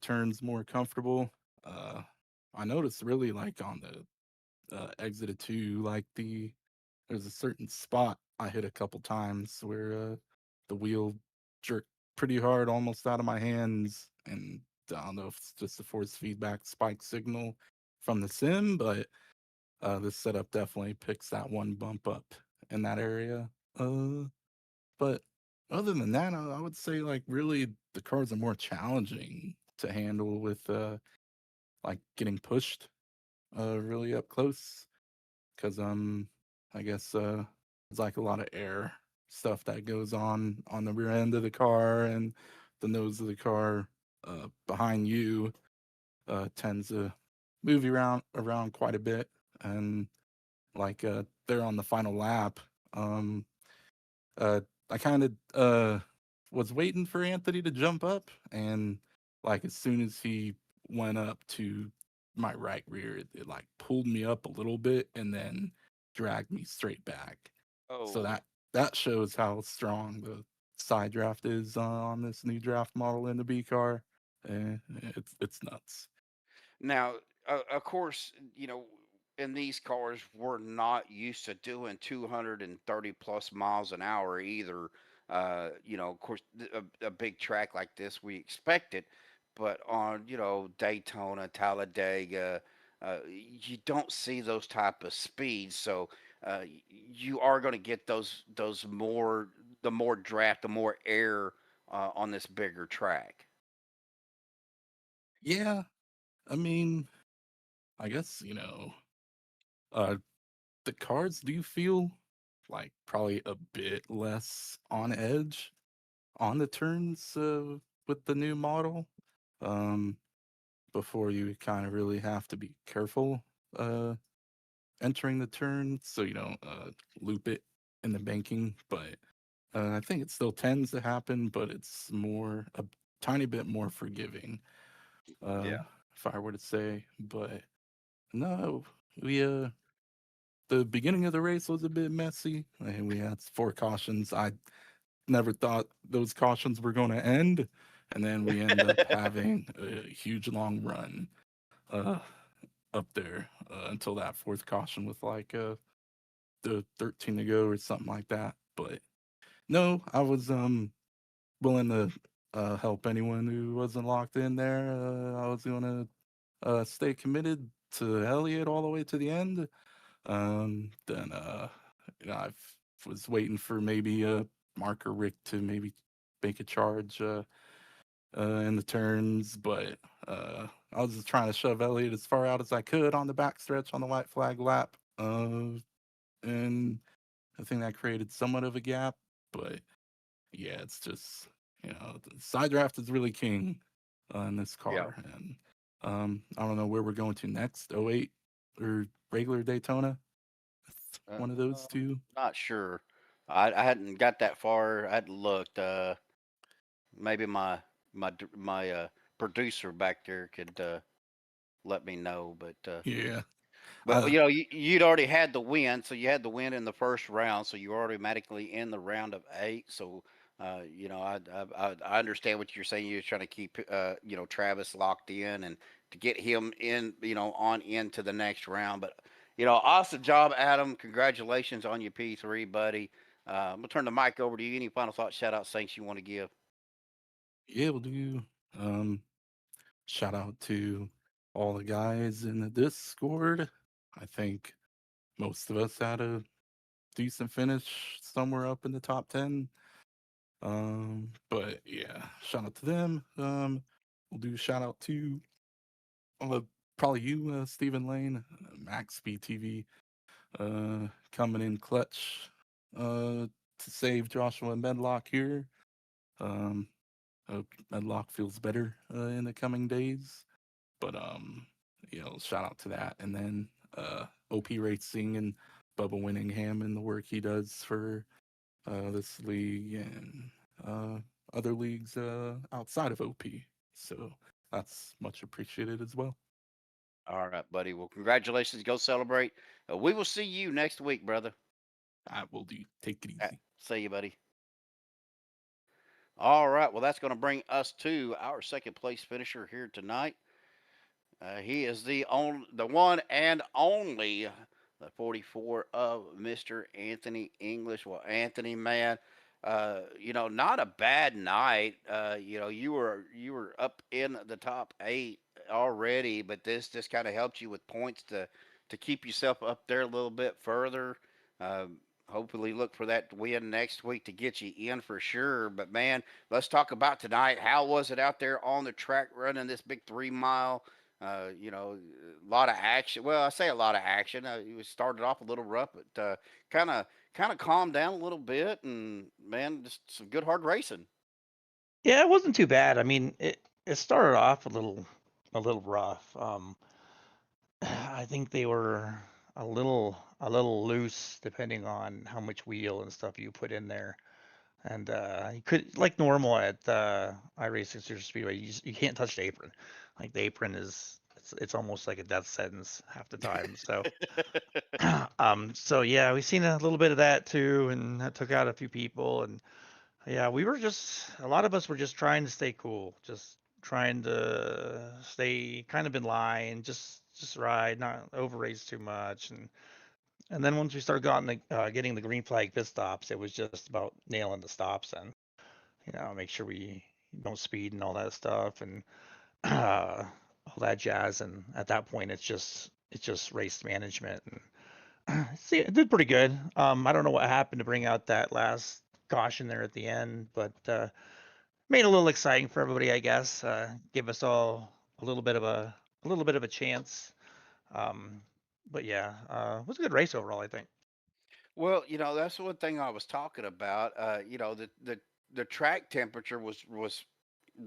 turns more comfortable. Uh, I noticed really like on the exit of two, like there's a certain spot I hit a couple times where the wheel jerked pretty hard, almost out of my hands, and I don't know if it's just the force feedback spike signal from the sim, but this setup definitely picks that one bump up in that area. But other than that, I would say like really the cards are more challenging to handle with like getting pushed really up close because I guess there's like a lot of air stuff that goes on the rear end of the car and the nose of the car behind you tends to move you around quite a bit and like they're on the final lap. Um, uh, I kind of was waiting for Anthony to jump up, and like as soon as he went up to my right rear, it like pulled me up a little bit and then dragged me straight back. So Oh. that shows how strong the side draft is on this new draft model in the B car. It's nuts. Now, of course, in these cars, we're not used to doing 230 plus miles an hour either. Of course, a big track like this, we expect it, but on, Daytona, Talladega, you don't see those type of speeds. So you are going to get the more draft, the more air on this bigger track. Yeah, I mean, I guess uh, the cards do feel like probably a bit less on edge on the turns with the new model. Um, Before you kind of really have to be careful uh, entering the turn so you don't loop it in the banking. But I think it still tends to happen, but it's more a tiny bit more forgiving, uh, Yeah. if I were to say. But no, we the beginning of the race was a bit messy, and we had four cautions. I never thought those cautions were going to end, and then we end up having a huge long run uh, up there until that fourth caution with like the 13 to go or something like that. But no, I was willing to help anyone who wasn't locked in there. I was going to stay committed to Elliot all the way to the end. Then I was waiting for maybe Mark or Rick to maybe make a charge in the turns, but I was just trying to shove Elliott as far out as I could on the backstretch on the white flag lap, and I think that created somewhat of a gap. But yeah, it's just the side draft is really king in this Yeah. car, and I don't know where we're going to next. 08 or regular Daytona? One of those two. Not sure. I hadn't got that far. I hadn't looked. Maybe my producer back there could let me know. Yeah. But you'd already had the win, so you had the win in the first round, so you're automatically in the round of eight. So I understand what you're saying. You're trying to keep Travis locked in and to get him in, on into the next round. But awesome job, Adam. Congratulations on your P3, buddy. I'm gonna turn the mic over to you. Any final thoughts, shout out, thanks you want to give? Yeah, we'll do. Um, Shout out to all the guys in the Discord. I think most of us had a decent finish, somewhere up in the top 10. But yeah, shout out to them. We'll do a shout out to uh, probably you, Stephen Lane, Maxspeedtv, coming in clutch to save Joshua and Medlock here. Um, Hope Medlock feels better in the coming days. But shout out to that. And then OP Racing and Bubba Winningham and the work he does for this league and other leagues outside of OP. So that's much appreciated as well. All right, buddy. Well, congratulations. Go celebrate. We will see you next week, brother. I will do. Take it easy. See you, buddy. All right. Well, that's going to bring us to our second place finisher here tonight. He is the one and only, the 44 of Mr. Anthony English. Well, Anthony, man, not a bad night. You were up in the top 8 already, but this just kind of helped you with points to keep yourself up there a little bit further. Hopefully look for that win next week to get you in for sure. But man, let's talk about tonight. How was it out there on the track running this big 3 mile? A lot of action. Well, I say a lot of action. It started off a little rough, but kind of calmed down a little bit, and man, just some good hard racing. Yeah, it wasn't too bad. I mean, it started off a little rough. I think they were a little loose depending on how much wheel and stuff you put in there. And you could, like normal at iRacing Super Speedway, you can't touch the apron. Like the apron it's almost like a death sentence half the time. So so yeah, we've seen a little bit of that too, and that took out a few people. And yeah, a lot of us were just trying to stay cool, just trying to stay kind of in line, just ride, not over race too much. And then once we started getting the green flag pit stops, it was just about nailing the stops and make sure we don't speed and all that stuff and all that jazz. And at that point, it's just race management. And see, it did pretty good. I don't know what happened to bring out that last caution there at the end, but made it a little exciting for everybody, I guess. Give us all a little bit of a chance. But yeah, it was a good race overall, I think. Well, that's one thing I was talking about. The track temperature was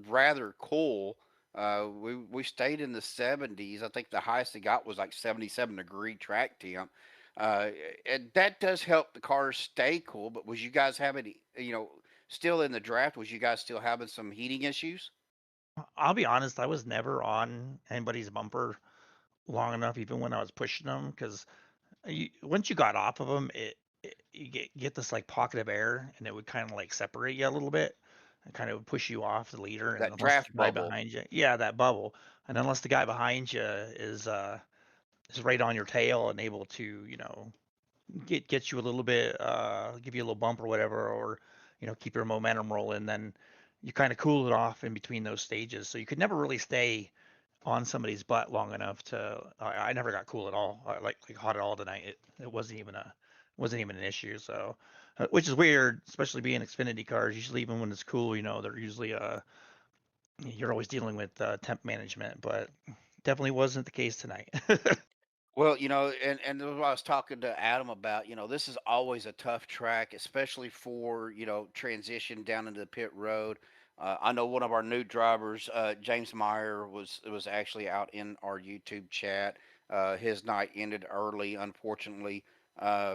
rather cool. We stayed in the 70s. I think the highest it got was like 77-degree track temp. And that does help the cars stay cool. But was you guys having, still in the draft? Was you guys still having some heating issues? I'll be honest, I was never on anybody's bumper long enough, even when I was pushing them, because once you got off of them, you get this like pocket of air, and it would kind of like separate you a little bit, and kind of would push you off the leader. And That unless draft the guy bubble. behind you, yeah, that bubble, and unless the guy behind you is right on your tail and able to get you a little bit, give you a little bump or whatever, or keep your momentum rolling, then you kind of cool it off in between those stages. So you could never really stay on somebody's butt long enough to. I never got cool at all, like hot at all tonight. It wasn't even an issue. So, which is weird, especially being Xfinity cars. Usually, even when it's cool, they're usually you're always dealing with temp management, but definitely wasn't the case tonight. Well, and what I was talking to Adam about, this is always a tough track, especially for, transition down into the pit road. I know one of our new drivers, James Meyer, was actually out in our YouTube chat. His night ended early, unfortunately,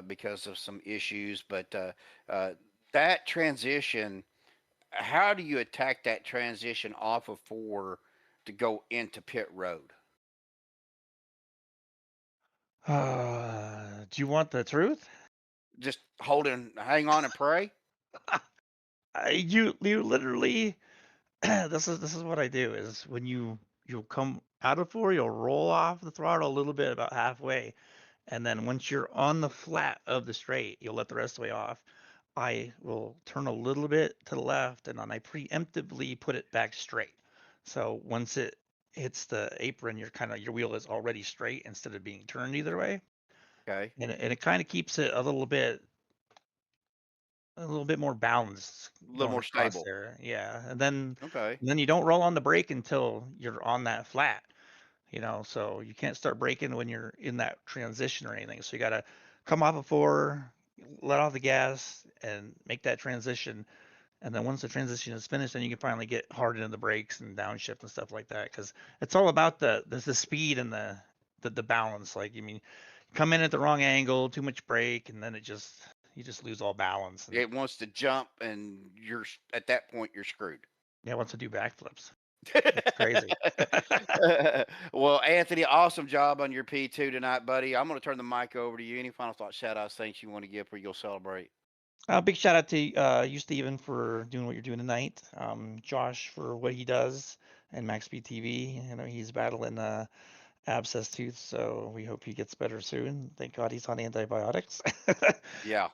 because of some issues. But that transition, how do you attack that transition off of 4 to go into pit road? Do you want the truth? Just hang on and pray. You literally this is what I do is when you'll come out of 4, you'll roll off the throttle a little bit about halfway, and then once you're on the flat of the straight, you'll let the rest of the way off. I will turn a little bit to the left and then I preemptively put it back straight. So once it hits the apron, your wheel is already straight instead of being turned either way. Okay. And it kind of keeps it a little bit more balanced A little going more across stable. there. Yeah. Okay. And then you don't roll on the brake until you're on that flat, so you can't start braking when you're in that transition or anything. So you got to come off before, let off the gas and make that transition. And then once the transition is finished, then you can finally get hard into the brakes and downshift and stuff like that. Cause it's all about the speed and the balance. Like, come in at the wrong angle, too much brake, and then you just lose all balance. And It wants to jump, and at that point you're screwed. yeah, wants to do backflips. It's crazy. Well, Anthony, awesome job on your P2 tonight, buddy. I'm going to turn the mic over to you. Any final thoughts, shout outs, things you want to give, where you'll celebrate? Big shout out to you, Steven, for doing what you're doing tonight. Josh for what he does, and Maxspeedtv. He's battling abscess tooth, so we hope he gets better soon. Thank God he's on antibiotics. Yeah.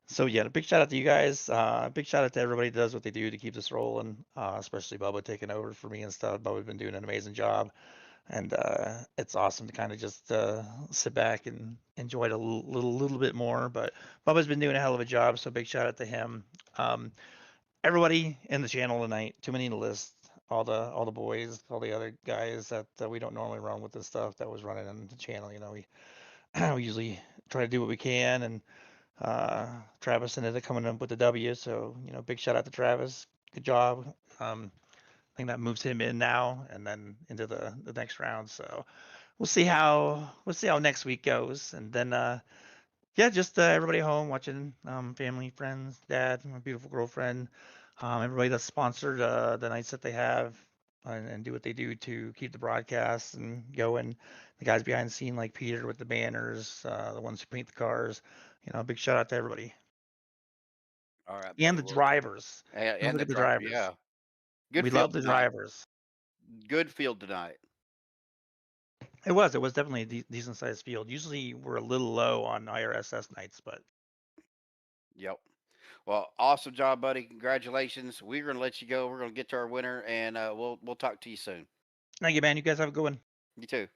So yeah, a big shout out to you guys. Big shout out to everybody that does what they do to keep this rolling. Especially Bubba taking over for me and stuff. Bubba's been doing an amazing job, and it's awesome to kind of just sit back and enjoy it a little bit more. But Bubba's been doing a hell of a job, so big shout out to him. Everybody in the channel tonight, too many to list. All the boys, all the other guys that we don't normally run with this stuff that was running on the channel. We usually try to do what we can, and Travis ended up coming up with the W. So big shout out to Travis. Good job. I think that moves him in now and then into the next round. So we'll see how next week goes. And then yeah, just everybody home watching, family, friends, dad, my beautiful girlfriend, everybody that's sponsored the nights that they have and do what they do to keep the broadcast and going. The guys behind the scene like Peter with the banners, the ones who paint the cars. Big shout out to everybody All right, and buddy. the Well, drivers. Don't and the forget the driver. drivers. Yeah. Good We field love the tonight. drivers. Good field tonight. It was definitely a decent sized field. Usually we're a little low on IRSS nights, but Yep. Well, awesome job, buddy. Congratulations. We're going to let you go. We're going to get to our winner, and we'll talk to you soon. thank you, man. You guys have a good one. You too.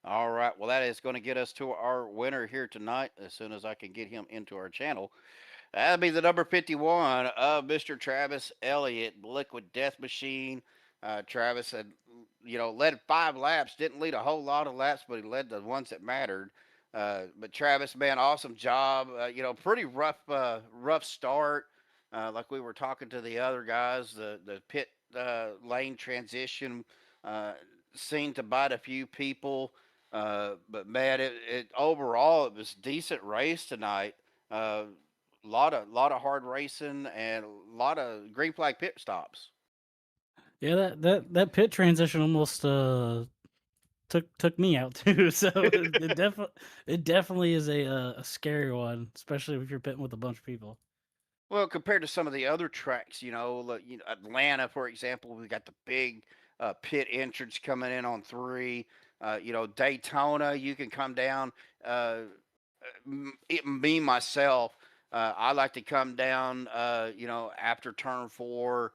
All right. Well, that is going to get us to our winner here tonight. As soon as I can get him into our channel, that'd be the number 51 of Mr. Travis Elliott, Liquid Death Machine. Travis had, led 5 laps. Didn't lead a whole lot of laps, but he led the ones that mattered. But Travis, man, awesome job. Pretty rough start. Like we were talking to the other guys, the pit lane transition seemed to bite a few people. But man, it overall it was a decent race tonight. Lot of hard racing and a lot of green flag pit stops. Yeah, that pit transition almost took me out too. So it definitely is a scary one, especially if you're pitting with a bunch of people. Well, compared to some of the other tracks, Atlanta, for example, we got the big pit entrance coming in on 3. Daytona, you can come down. Me myself, I like to come down. After turn 4.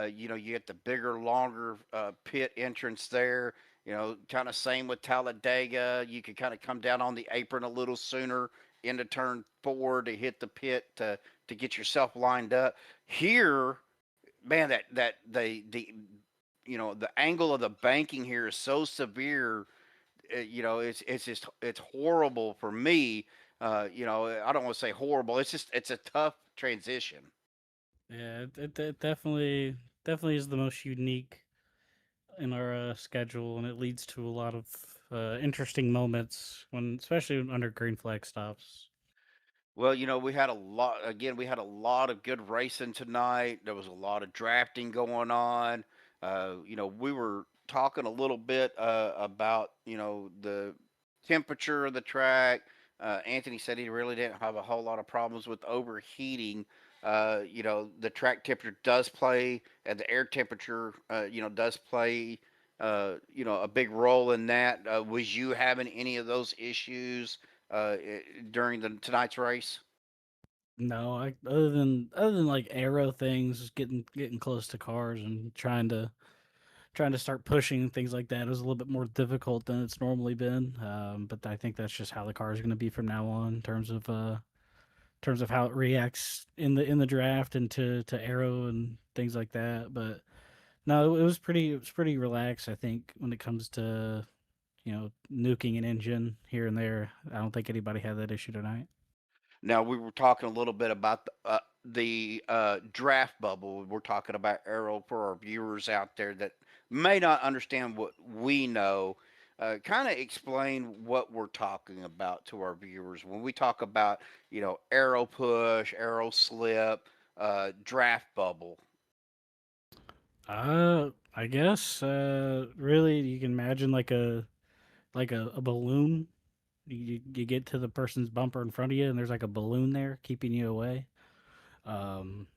You get the bigger, longer pit entrance there. Kind of same with Talladega. You can kind of come down on the apron a little sooner into turn 4 to hit the pit to get yourself lined up. Here, man, the angle of the banking here is so severe. It's horrible for me. I don't want to say horrible. It's a tough transition. Yeah, it definitely is the most unique in our schedule, and it leads to a lot of interesting moments especially under green flag stops. Well, we had a lot. Again, we had a lot of good racing tonight. There was a lot of drafting going on. We were talking a little bit about the temperature of the track. Anthony said he really didn't have a whole lot of problems with overheating. The track temperature does play, and the air temperature, does play, a big role in that. Was you having any of those issues during tonight's race? No, other than like aero things, getting close to cars and trying to start pushing things like that is a little bit more difficult than it's normally been. But I think that's just how the car is going to be from now on in terms of how it reacts in the draft and to aero and things like that. But no, it was pretty relaxed. I think when it comes to nuking an engine here and there, I don't think anybody had that issue tonight. Now we were talking a little bit about the draft bubble. We're talking about Arrow for our viewers out there that may not understand what we know. Kind of explain what we're talking about to our viewers when we talk about Arrow push, Arrow slip, draft bubble. I guess really you can imagine like a balloon. You get to the person's bumper in front of you, and there's like a balloon there keeping you away. Um,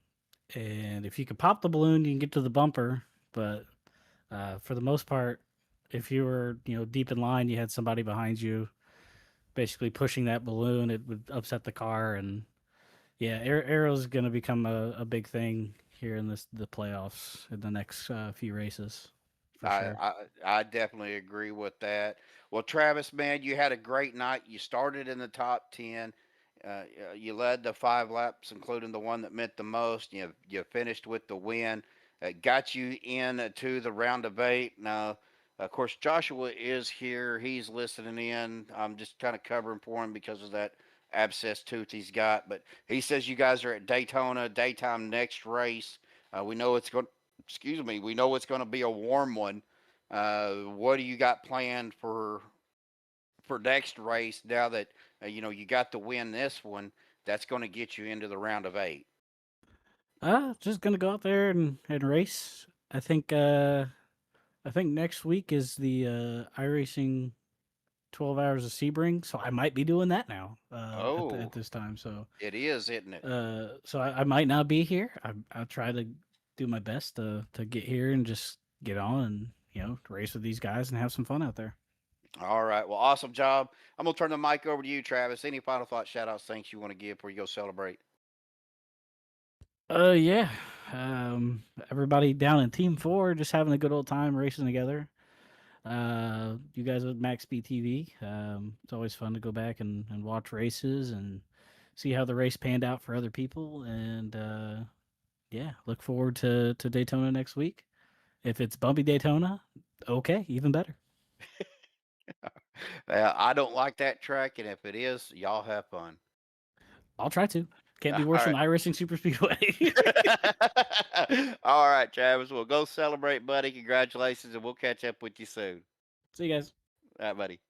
and if you can pop the balloon, you can get to the bumper. But for the most part, if you were deep in line, you had somebody behind you basically pushing that balloon. It would upset the car, and yeah, arrow's going to become a big thing here in the playoffs in the next few races for I, sure. I I definitely agree with that. Well, Travis, man, you had a great night. You started in the top 10. You led the 5 laps, including the one that meant the most. You finished with the win. Got you in to the round of 8. Now, of course, Joshua is here. He's listening in. I'm just kind of covering for him because of that abscess tooth he's got. But he says you guys are at Daytona, daytime next race. We know it's going excuse me, we know it's going to be a warm one. What do you got planned for next race now that you got to win this one? That's going to get you into the round of 8. Just gonna go out there and race. I think next week is the iRacing 12 hours of Sebring, so I might be doing that now Oh, at this time. So it is, isn't it? I might not be here. I'll try to do my best to get here and just get on and race with these guys and have some fun out there. All right. Well, awesome job. I'm gonna turn the mic over to you, Travis. Any final thoughts, shout outs, thanks you want to give before you go celebrate? Yeah. Everybody down in Team Four just having a good old time racing together. You guys at Maxspeedtv. It's always fun to go back and watch races and see how the race panned out for other people. And yeah, look forward to Daytona next week. If it's bumpy Daytona, okay, even better. I don't like that track, and if it is, y'all have fun. I'll try to. Can't be All worse than right. iRacing Super Speedway. All right, Travis. Well, go celebrate, buddy. Congratulations, and we'll catch up with you soon. See you guys. All right, buddy.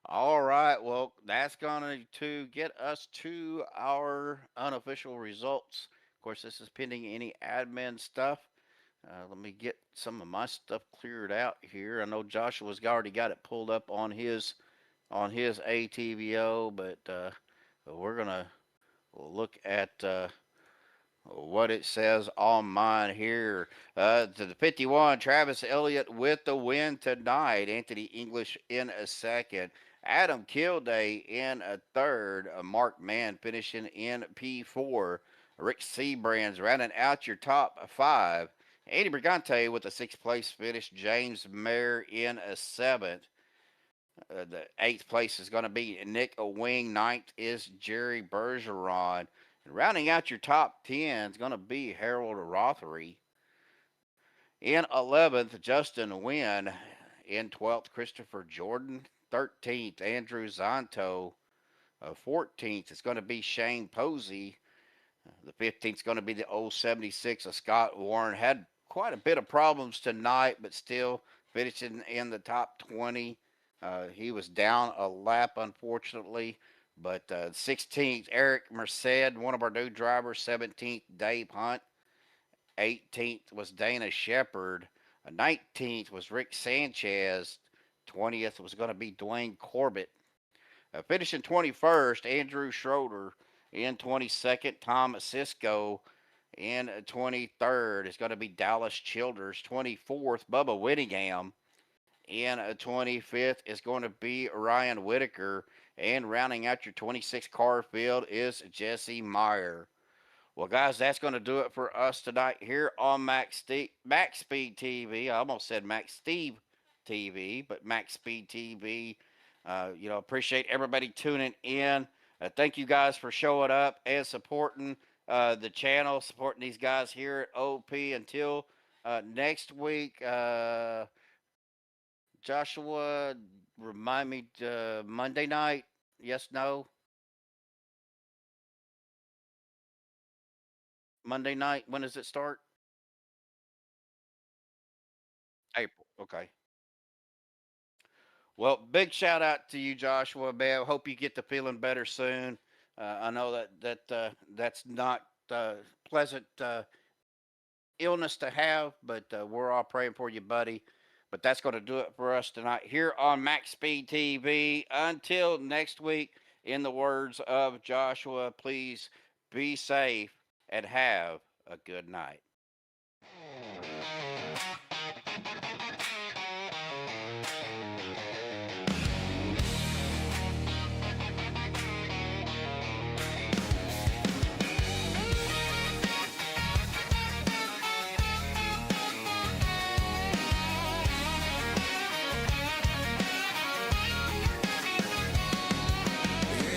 All right. Well, that's going to get us to our unofficial results. Of course, this is pending any admin stuff. Let me get some of my stuff cleared out here. I know Joshua's already got it pulled up on his ATVO, but we're gonna look at what it says on mine here. To the 51, Travis Elliott with the win tonight. Anthony English in a second. Adam Kilday in a third. Mark Mann finishing in P4. Rick Seabrands rounding out your top 5. Andy Brigante with a 6th place finish. James Mayer in a 7th. The 8th place is going to be Nick Wing. 9th is Jerry Bergeron. And rounding out your top 10 is going to be Harold Rothery. In 11th, Justin Wynn. In 12th, Christopher Jordan. 13th, Andrew Zonto. 14th is going to be Shane Posey. The 15th is going to be the old 76 of Scott Warren. Had quite a bit of problems tonight, but still finishing in the top 20. He was down a lap, unfortunately. But 16th, Eric Merced, one of our new drivers. 17th, Dave Hunt. 18th was Dana Shepard. 19th was Rick Sanchez. 20th was going to be Dwayne Corbett. Finishing 21st, Andrew Schroeder. In 22nd, Tom Cisco. In 23rd is going to be Dallas Childers. 24th, Bubba Whittingham. in 25th is going to be Ryan Whitaker. And rounding out your 26 car field is Jesse Meyer. Well, guys, that's going to do it for us tonight here on Maxspeed TV. I almost said Maxspeed TV, but Maxspeed TV. Appreciate everybody tuning in. Thank you guys for showing up and supporting the channel, supporting these guys here at OP. Until next week, Joshua, remind me Monday night. Yes, no. Monday night. When does it start? April. Okay. Well, big shout out to you, Joshua. Man, hope you get to feeling better soon. I know that's not pleasant illness to have, but we're all praying for you, buddy. But that's going to do it for us tonight here on Maxspeed TV. Until next week, in the words of Joshua, please be safe and have a good night.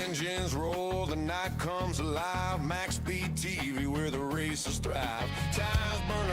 Engines roll, the night comes alive. Maxspeed TV, where the races thrive. Times burn.